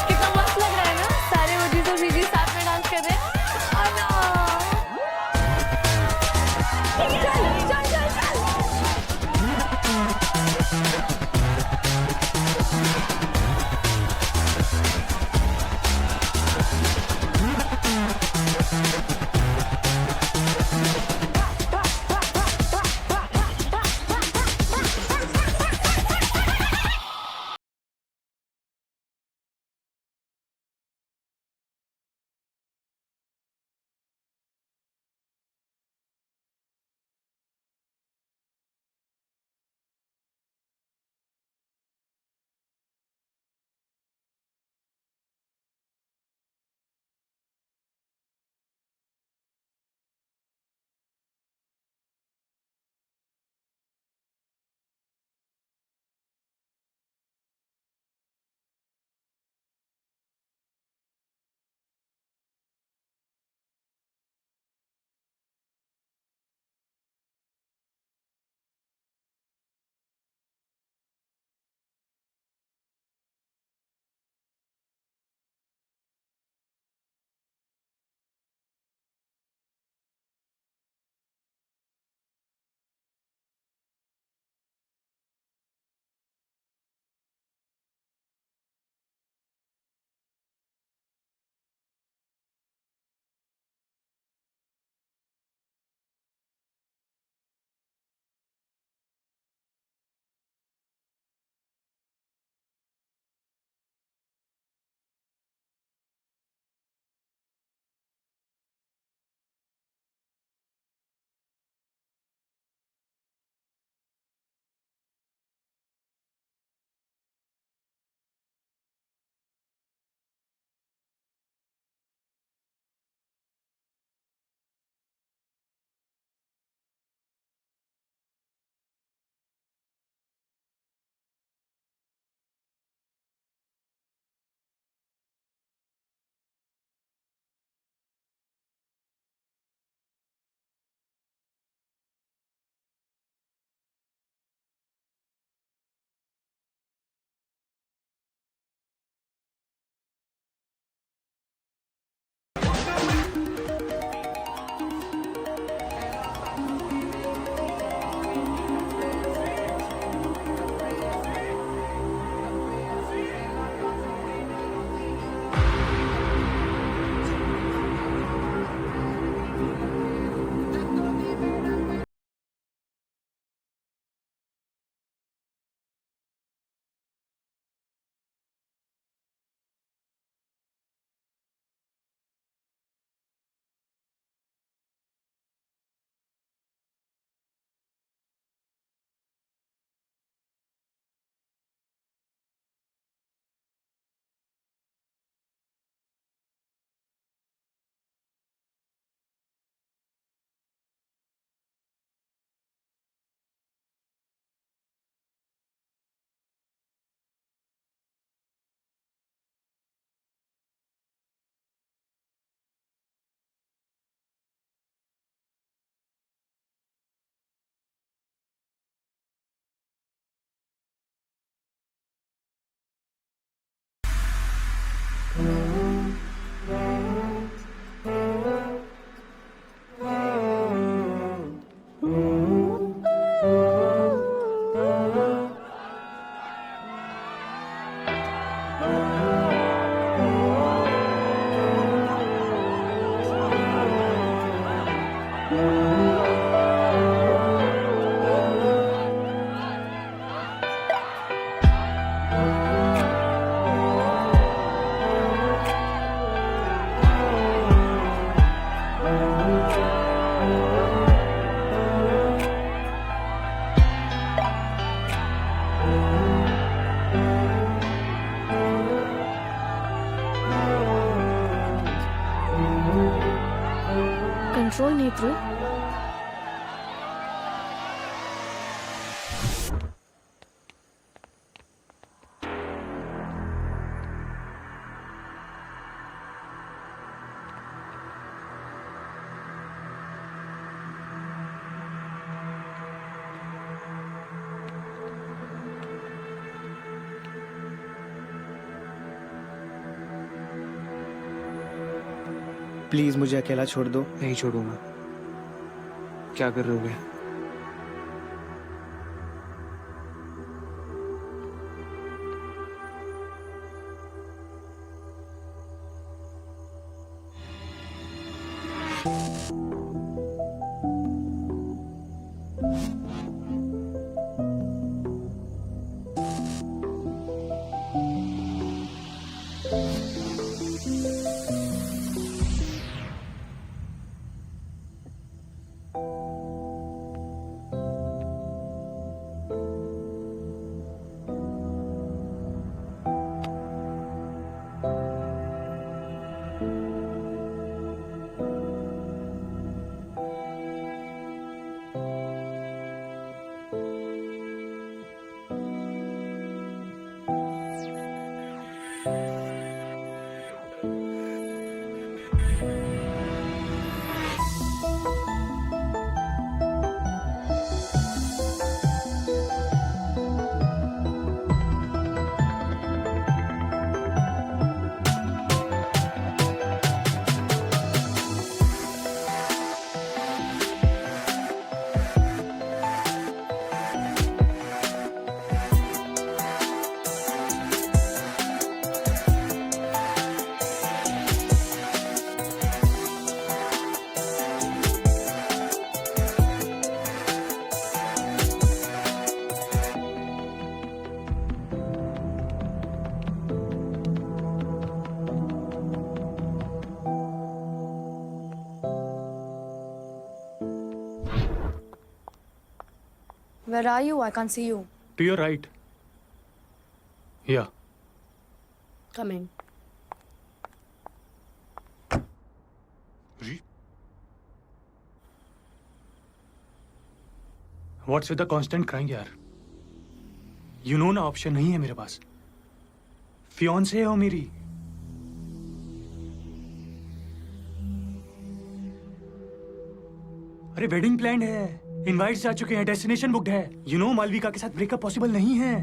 कितना मस्त लग रहा है ना, सारे ओजीज और बीजीज साथ में डांस कर रहे हैं। चल चल चल चल। कंट्रोल नेत्र। प्लीज मुझे अकेला छोड़ दो। नहीं छोड़ूंगा। क्या कर रहे हो? Where are you? I can't see you. To your right. Yeah. Come in. What's with the constant crying यार? You know ना ऑप्शन नहीं है मेरे पास. फियांसे हो मेरी. अरे वेडिंग प्लान है, इनवाइट्स जा चुके हैं, डेस्टिनेशन बुक्ड है. यू नो मालविका के साथ ब्रेकअप पॉसिबल नहीं है.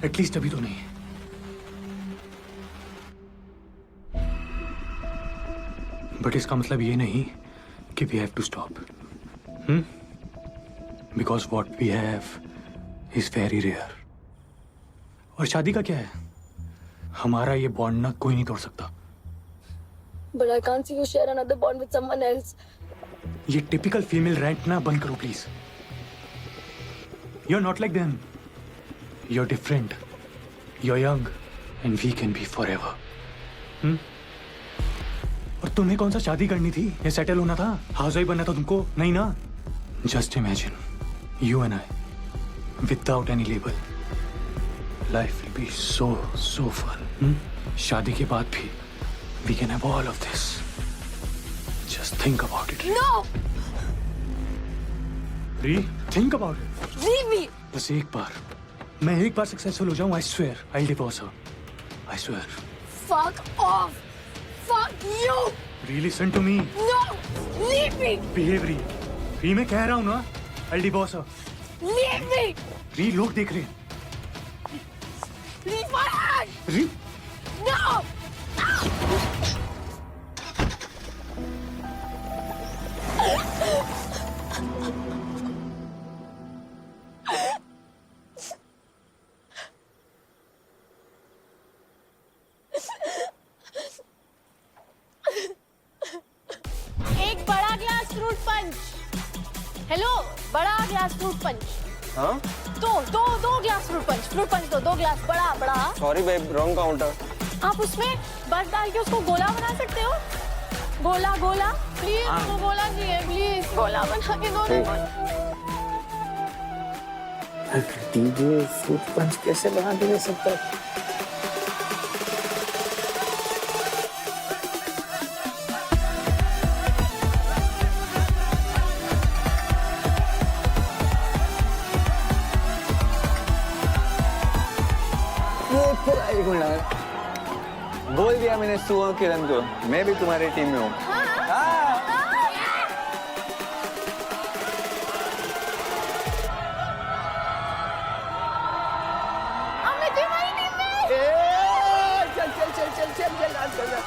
एटलीस्ट अभी तो नहीं. बट इसका मतलब ये नहीं कि we have to stop. Because what we have is very rare. और शादी का क्या है? हमारा ये बॉन्ड ना कोई नहीं तोड़ सकता. But I can't see you share another bond with someone else. ये टिपिकल फीमेल रैंट ना बंद करो please. You're not like them. You're different. You're young, and we can be forever. और तुम्हें कौन सा शादी करनी थी? ये सेटल होना था? हाउसवाइफ बनना था तुमको? नहीं ना? Just imagine, you and I, without any label. Life will be so fun. शादी के बाद भी we can have all of this. Just think about it. No! Ree, think about it. Leave me! बस एक बार. मैं एक बार सक्सेसफुल हो जाऊं, I swear, I'll divorce her. I swear. Fuck off! Fuck you! Ree, listen to me. No! Leave me! Behave, Ree. Ree, मैं कह रहा हूं ना, I'll divorce her. Leave me! Ree, लोग देख रहे हैं. Leave my hand! Ree. No! एक बड़ा ग्लास फ्रूट हेलो, बड़ा ग्लास फ्रूट पंच। हाँ? दो ग्लास फ्रूट पंच दो ग्लास बड़ा बड़ा। Sorry babe, wrong counter. आप उसमें बर्फ डाल के उसको गोला बना सकते हो। गोला प्लीज, वो गोला चाहिए प्लीज, गोला बना के दो ना। डीजे फ्रूट पंच कैसे बना के दे सकता है? बोल दिया मैंने सुअर किरण को, मैं भी तुम्हारी टीम में हूँ। चल डांस कर जा।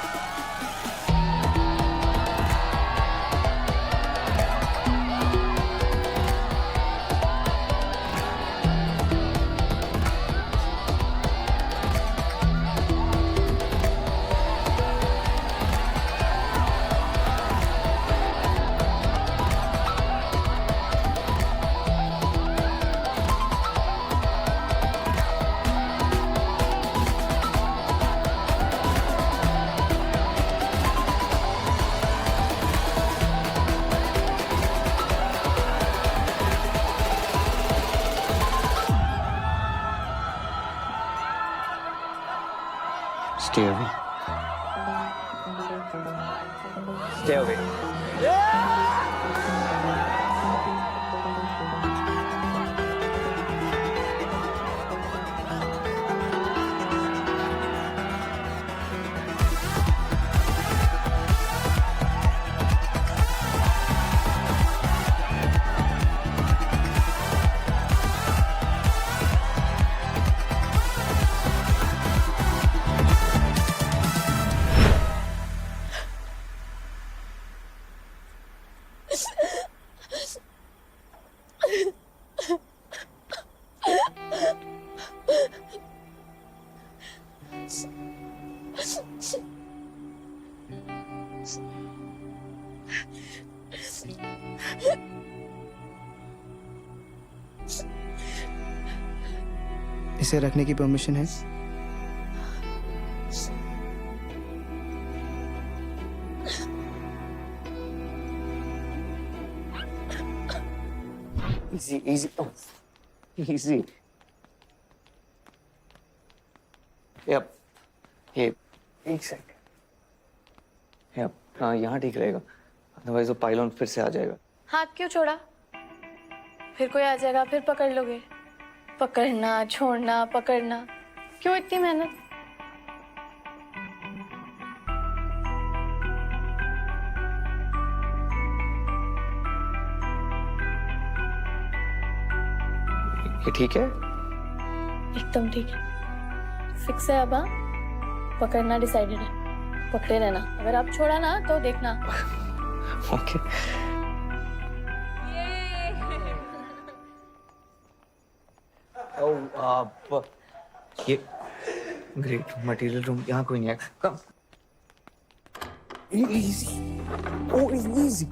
Stay away. Stay away. इसे रखने की परमिशन है? Easy, easy. Oh, easy. Yep. Hey, एक सेकंड. Yep. हाँ, यहाँ ठीक रहेगा. अदरवाइज वो पाइलॉन फिर से आ जाएगा. हाथ क्यों छोड़ा? फिर कोई आ जाएगा, फिर पकड़ लोगे. पकड़ना, छोड़ना, पकड़ना. क्यों इतनी मेहनत? ये ठीक है? एकदम ठीक है. फिक्स है अब. पकड़ना डिसाइडेड है. पकड़े रहना. अगर आप छोड़ा ना तो देखना. ओके. ओह, ये ग्रेट मटेरियल रूम. यहाँ कोई नहीं है. कम. इजी. ओह, इजी.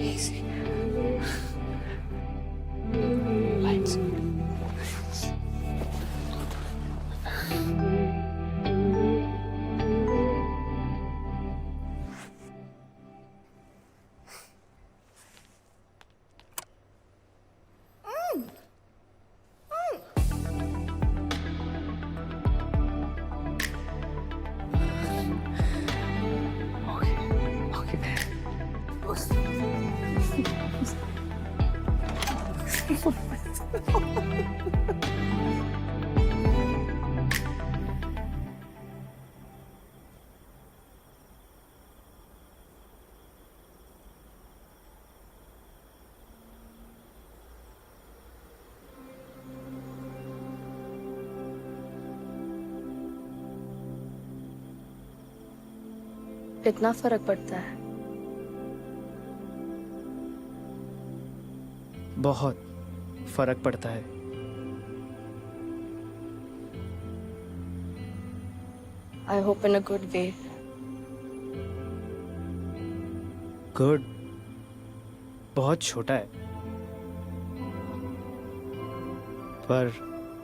Easy. Lights. कितना फर्क पड़ता है? बहुत फर्क पड़ता है. I hope in a good way. Good, बहुत छोटा है, पर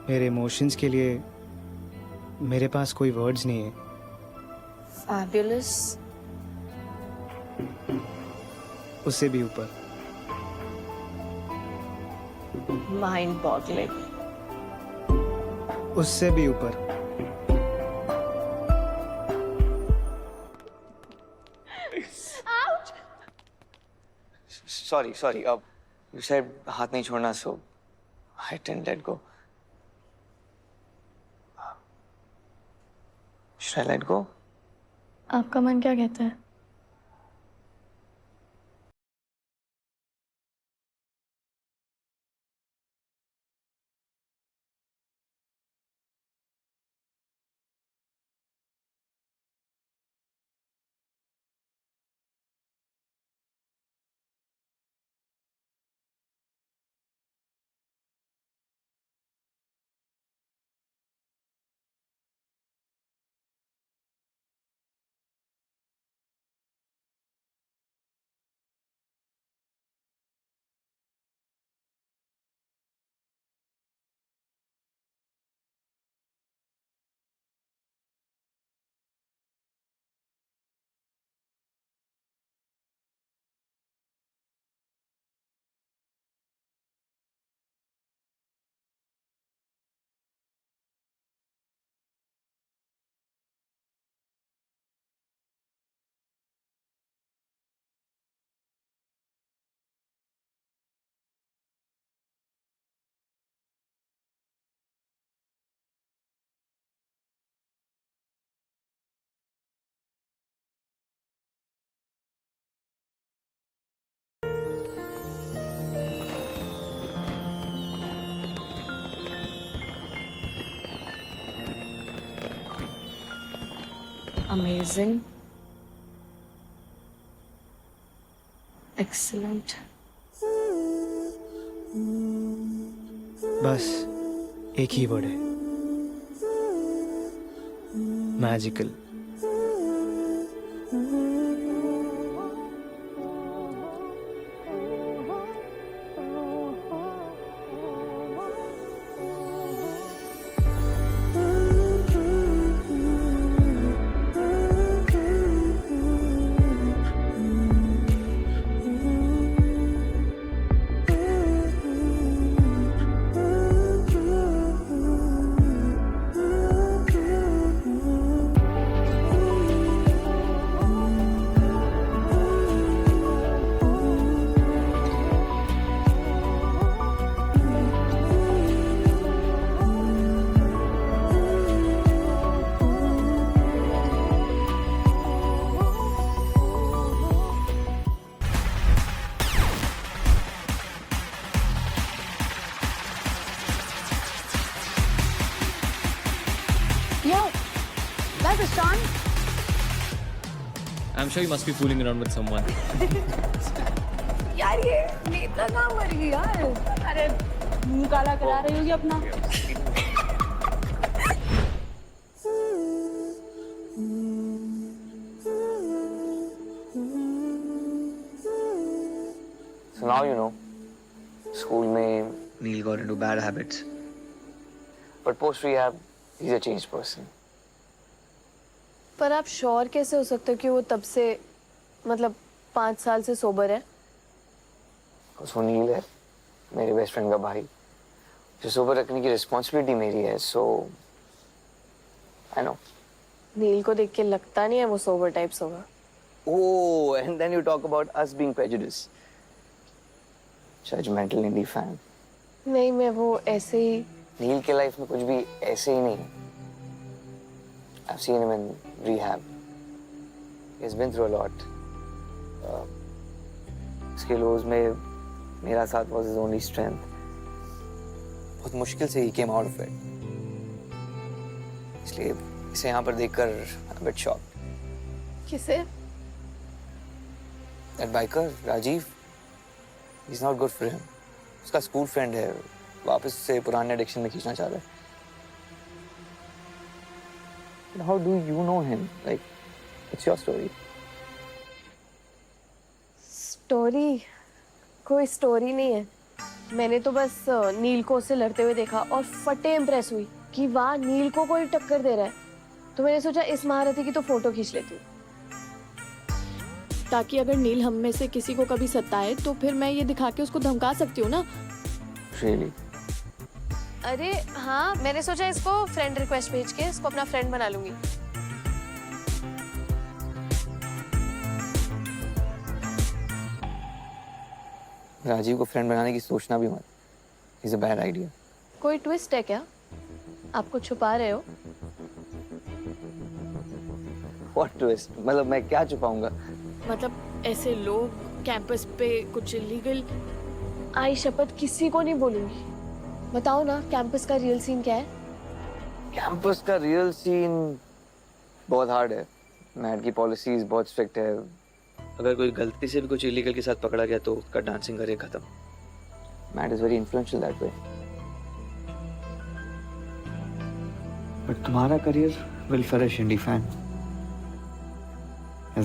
मेरे इमोशंस के लिए मेरे पास कोई वर्ड्स नहीं है। फैबुलस। उससे भी ऊपर। Mind boggling. उससे भी ऊपर। Sorry. You said हाथ नहीं छोड़ना, so I didn't let go. Should I let go? आपका मन क्या कहता है? Amazing. Excellent. बस एक ही वर्ड है, magical. Yo, that's a Sean. I'm sure you must be fooling around with someone. यार ये नेता कहाँ मर गई यार? अरे मुंह काला करा रही होगी अपना। So now you know. School में Neil got into bad habits. But post rehab, he's a changed person. पर आप श्योर कैसे हो सकते हो कि वो तब से मतलब 5 साल से सोबर है? वो नील है, मेरे बेस्ट फ्रेंड का भाई, जो सोबर रखने की रिस्पॉन्सिबिलिटी मेरी है, so I know. नील को देख के लगता नहीं है वो सोबर टाइप्स होगा। Oh, and then you talk about us being prejudiced. Judgmental indie fan. नहीं, मैं वो ऐसे ही। नील के लाइफ में कुछ भी ऐसे ही नहीं। I've seen him in rehab. He's been through a lot. इसके लोज में मेरा साथ was his only strength. बहुत मुश्किल से he came out of it. इसलिए इसे यहाँ पर देखकर I'm a bit shocked. किसे? That biker, Rajiv, he's not good for him. उसका स्कूल फ्रेंड है, वापस से पुराने एडिक्शन में खींचना चाह रहा है। But how do you know him? Like, what's your story? कोई स्टोरी नहीं है। मैंने तो बस नील को उससे लड़ते हुए देखा और फटे इम्प्रेस हुई कि वाह नील को कोई टक्कर दे रहा है। तो मैंने सोचा इस महारथी की तो फोटो खींच लेती हूँ, ताकि अगर नील हम में से किसी को कभी सताए तो फिर मैं ये दिखा के उसको धमका सकती हूँ ना। Really? अरे हाँ, मैंने सोचा इसको फ्रेंड रिक्वेस्ट भेज के इसको अपना फ्रेंड बना लूंगी। राजीव को फ्रेंड बनाने की सोचना भी मत। Is a bad idea. कोई ट्विस्ट है क्या? आप कुछ छुपा रहे हो? What twist? मतलब मैं क्या छुपाऊंगा? मतलब ऐसे लोग कैंपस पे कुछ इलीगल। आई शपथ किसी को नहीं बोलूंगी। बताओ ना कैंपस का रियल सीन क्या है? कैंपस का रियल सीन बहुत हार्ड है। मैड की पॉलिसीज बहुत स्ट्रिक्ट है। अगर कोई गलती से भी कुछ इलीगल के साथ पकड़ा गया तो उसका डांसिंग करियर खत्म। Mad is very influential that way. But तुम्हारा career will flourish indie fan.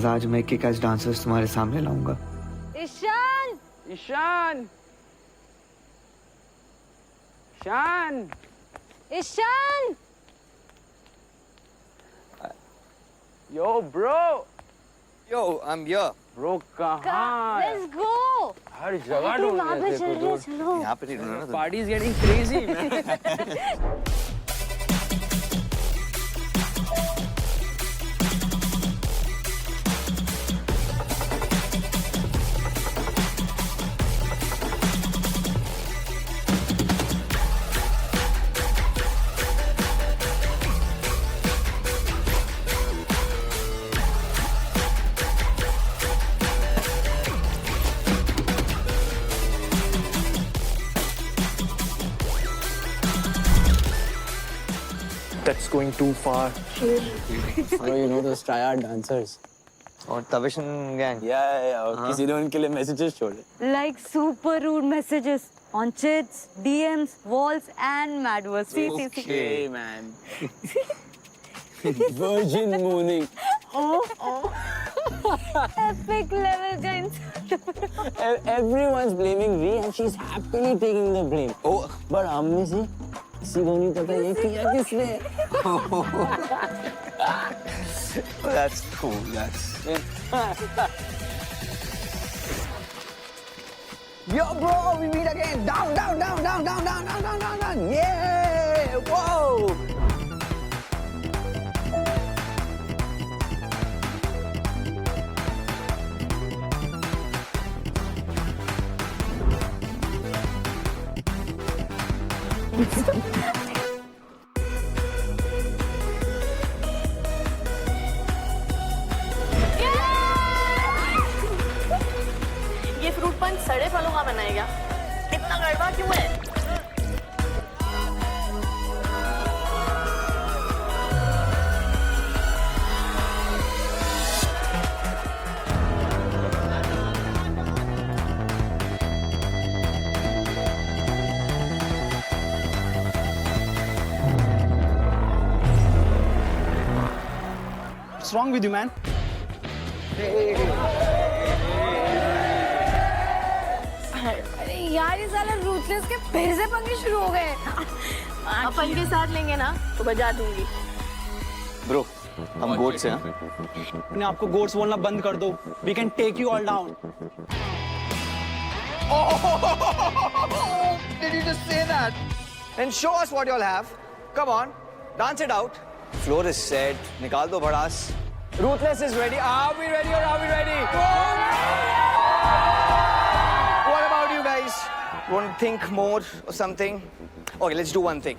आज मैं किक एस डांसर्स तुम्हारे सामने लाऊंगा। Ishan! Ishan! Ishan! Ishan! Yo, bro! Yo, I'm here. Bro, कहाँ? Let's go! हर जगह ढूंढ वहाँ पे चल रहे हैं, चलो। यहाँ पे नहीं ढूंढना ना। Party is getting crazy. That's going too far. Bro, you know those triad dancers? और तविशन गैंग। Yeah. किसी ने उनके लिए messages छोड़े. Like super rude messages on chats, DMs, walls and madverse. See. Okay, man. Virgin mooning. Epic level का insult. Everyone's blaming Ree and she's happily taking the blame. Oh. But हम में से किसी को नहीं पता ये किया किसने. That's cool. That's. Yo, bro, we meet again. Down. Yeah, whoa. ये फ्रूट पंच सड़े फलों का बनाएगा। इतना गड़बड़ क्यों है? What's wrong with you, man? अरे यार ये साला रूथलेस के फिर से पंगे शुरू हो गए। अपन के साथ लेंगे ना तो बजा दूंगी। Bro, हम गोट से हैं। अपने आपको गोट्स बोलना बंद कर दो। We can take you all down. Did you just say that? Then show us what you'll have. Come on, dance it out. Floor is set. निकाल दो भड़ास. Ruthless is ready. Are we ready or are we ready? What about you guys? Want to think more or something? Okay, let's do one thing.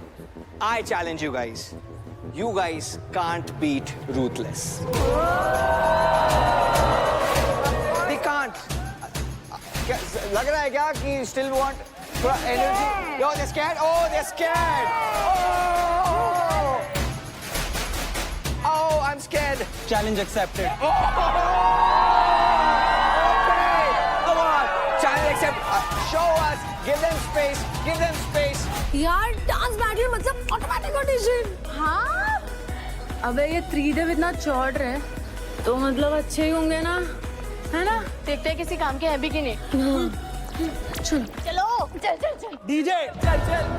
I challenge you guys. You guys can't beat Ruthless. They can't. लग रहा है क्या कि still want थोड़ा energy? Yo, they're scared. Oh, they're scared. Oh, I'm scared. Challenge accepted. Okay, come on. Challenge accepted. Show us. Give them space. Give them space. यार डांस बैटल मतलब ऑटोमेटिक ऑडिशन। हाँ। अबे ये त्रिदेव इतना चौड़ रहे तो मतलब अच्छे ही होंगे ना। है ना? देखते हैं किसी काम के है भी कि नहीं। चलो चल चल चल डीजे चल चल।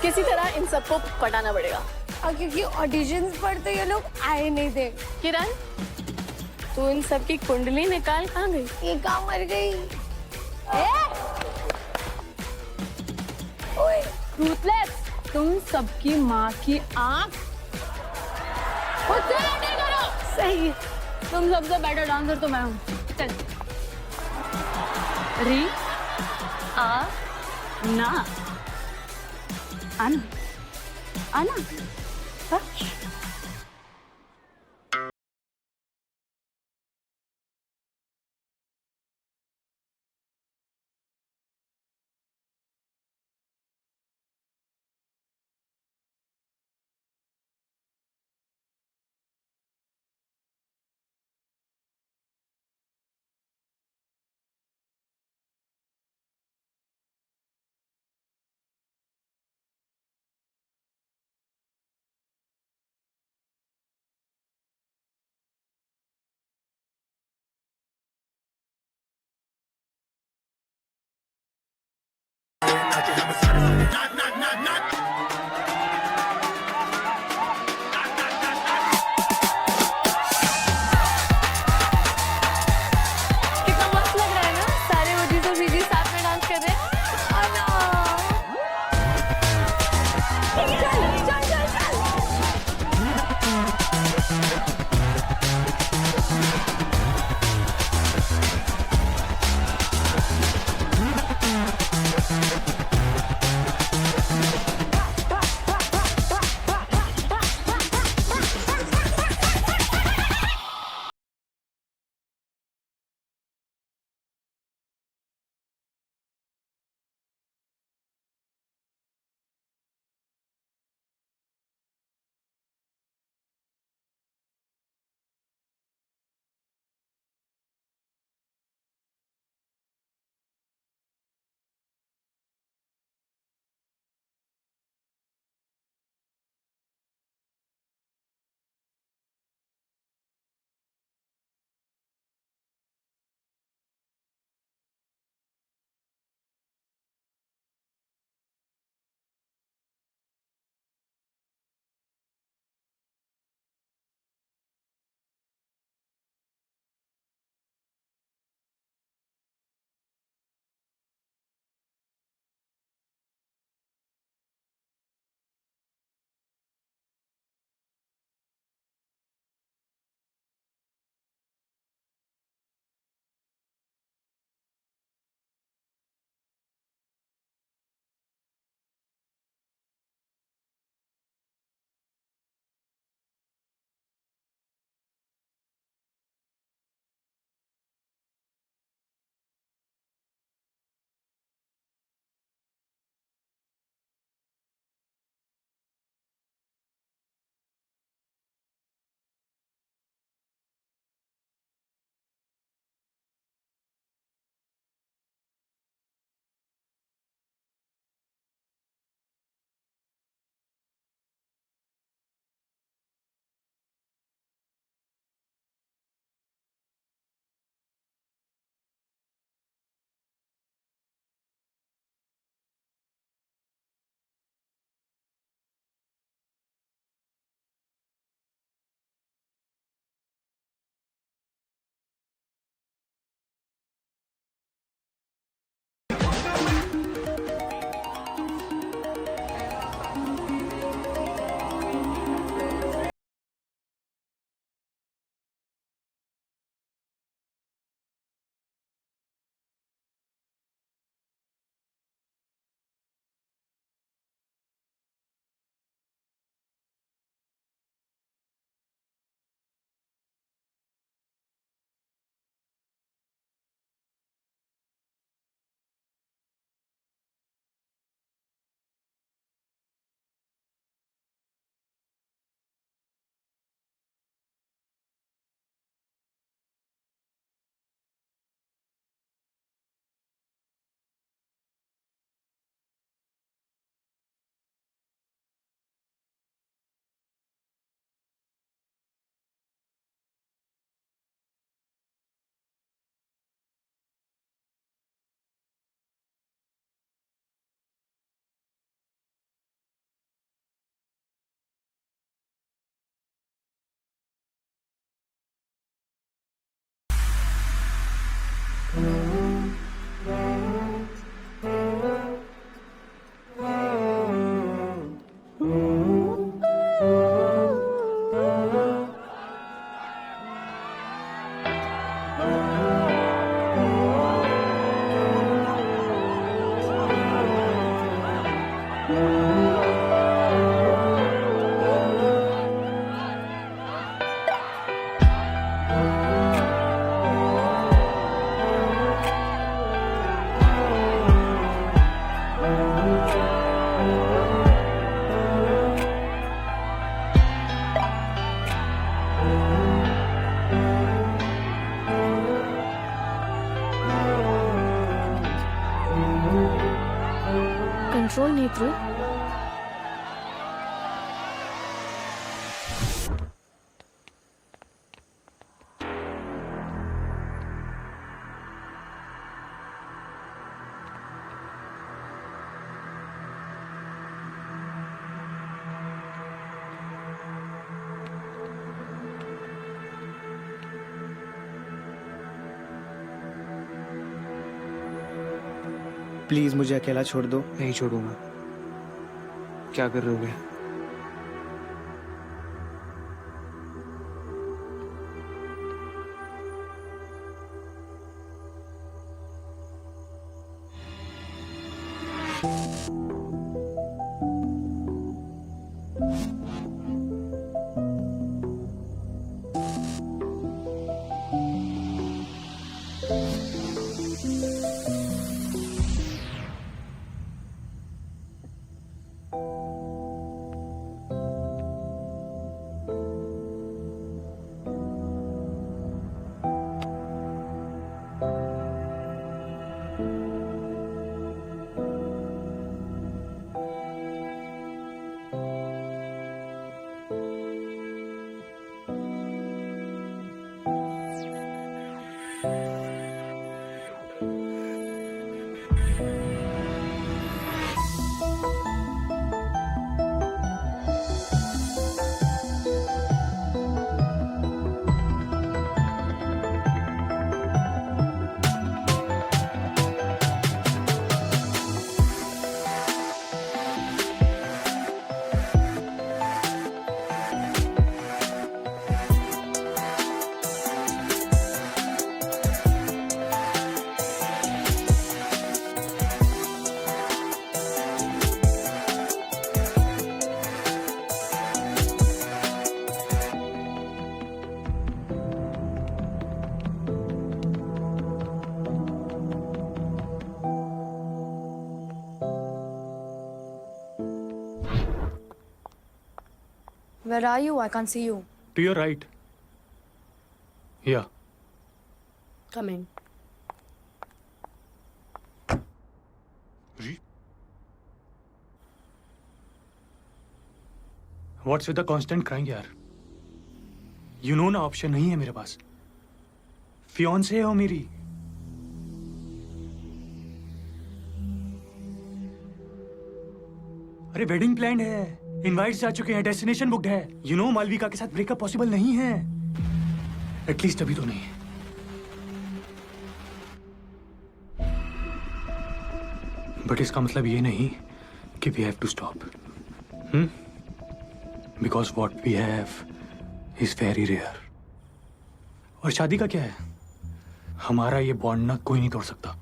किसी तरह इन सबको पटाना पड़ेगा। और क्योंकि ऑडिशंस पर तो ये लोग आए नहीं थे। किरण, तू इन सब की कुंडली निकाल कहाँ गई? ये कहाँ मर गई? रूथलेस, तुम सबकी माँ की आँख खुद से लड़ाई करो। सही है, तुम सबसे बेटर डांसर तो मैं हूँ। चल री आ ना आना आना। हाँ? कितना मस्त लग रहा है ना? सारे ओजीज और वीजीज साथ में डांस कर रहे हैं। चल चल चल चल। कंट्रोल नेत्रु। प्लीज मुझे अकेला छोड़ दो। नहीं छोड़ूंगा। क्या कर रहे हो? Where are you? I can't see you. To your right. Yeah. Come in. What's with the constant crying यार? You know ना ऑप्शन नहीं है मेरे पास. फियांसे हो मेरी. अरे वेडिंग प्लान है, इनवाइट्स जा चुके हैं, डेस्टिनेशन बुक्ड है. यू नो मालविका के साथ ब्रेकअप पॉसिबल नहीं है. एटलीस्ट अभी तो नहीं है. बट इसका मतलब ये नहीं कि we have to stop. Because what we have is very rare. और शादी का क्या है? हमारा ये बॉन्ड ना कोई नहीं तोड़ सकता.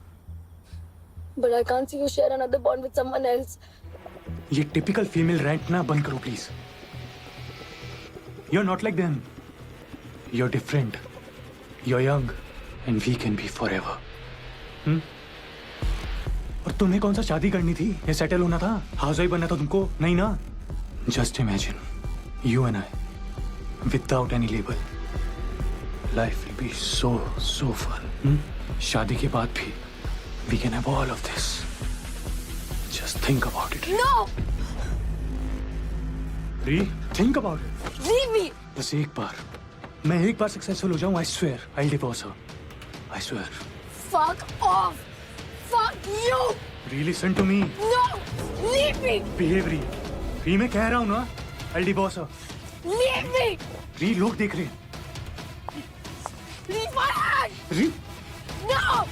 But I can't see you share another bond with someone else. ये टिपिकल फीमेल रैंट ना बंद करो please. You are not like them. You are different. You are young and we can be forever. और तुम्हें कौन सा शादी करनी थी या सेटल होना था? हाउसवाइफ बनना था तुमको? नहीं ना. Just imagine you and I without any label. Life will be so fun. शादी के बाद भी we can have all of this. Just think about it. No! Ree, think about it. Leave me! बस एक बार. मैं एक बार सक्सेसफुल हो जाऊं, I swear, I'll divorce her. I swear. Fuck off! Fuck you! Ree, listen to me. No! Leave me! Behave, Ree. Ree, मैं कह रहा हूं ना, I'll divorce her. Leave me! Ree, लोग देख रहे हैं. Leave my hand! Ree. No!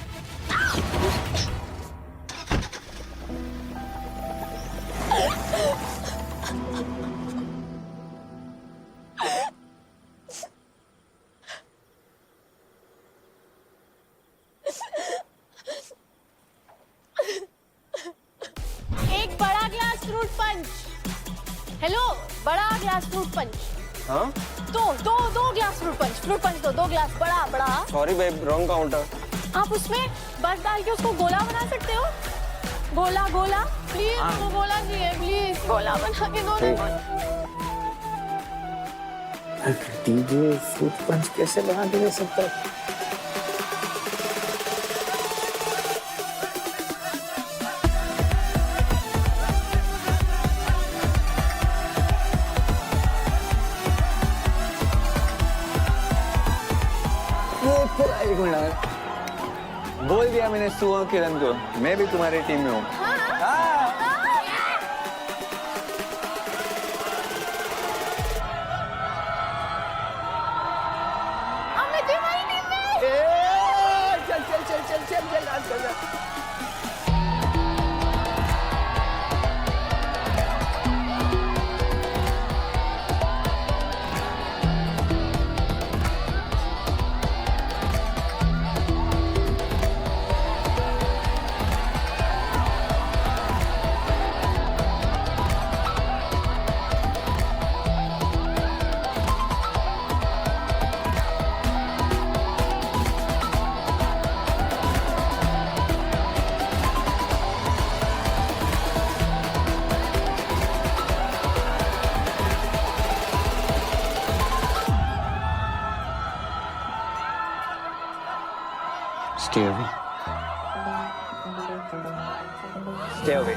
एक बड़ा ग्लास फ्रूट पंच। हेलो, बड़ा ग्लास फ्रूट पंच। हाँ? दो ग्लास फ्रूट पंच दो ग्लास बड़ा। Sorry babe, wrong counter. आप उसमें बर्फ डाल के उसको गोला बना सकते हो? गोला प्लीज, वो गोला चाहिए प्लीज, गोला बना के दो ना। डीजे फ्रूट पंच कैसे बना के दे सकता है? एक मिनट, बोल दिया मैंने सुहा किरण को, मैं भी तुम्हारी टीम में हूँ। चल डांस कर। Stay away. Stay away.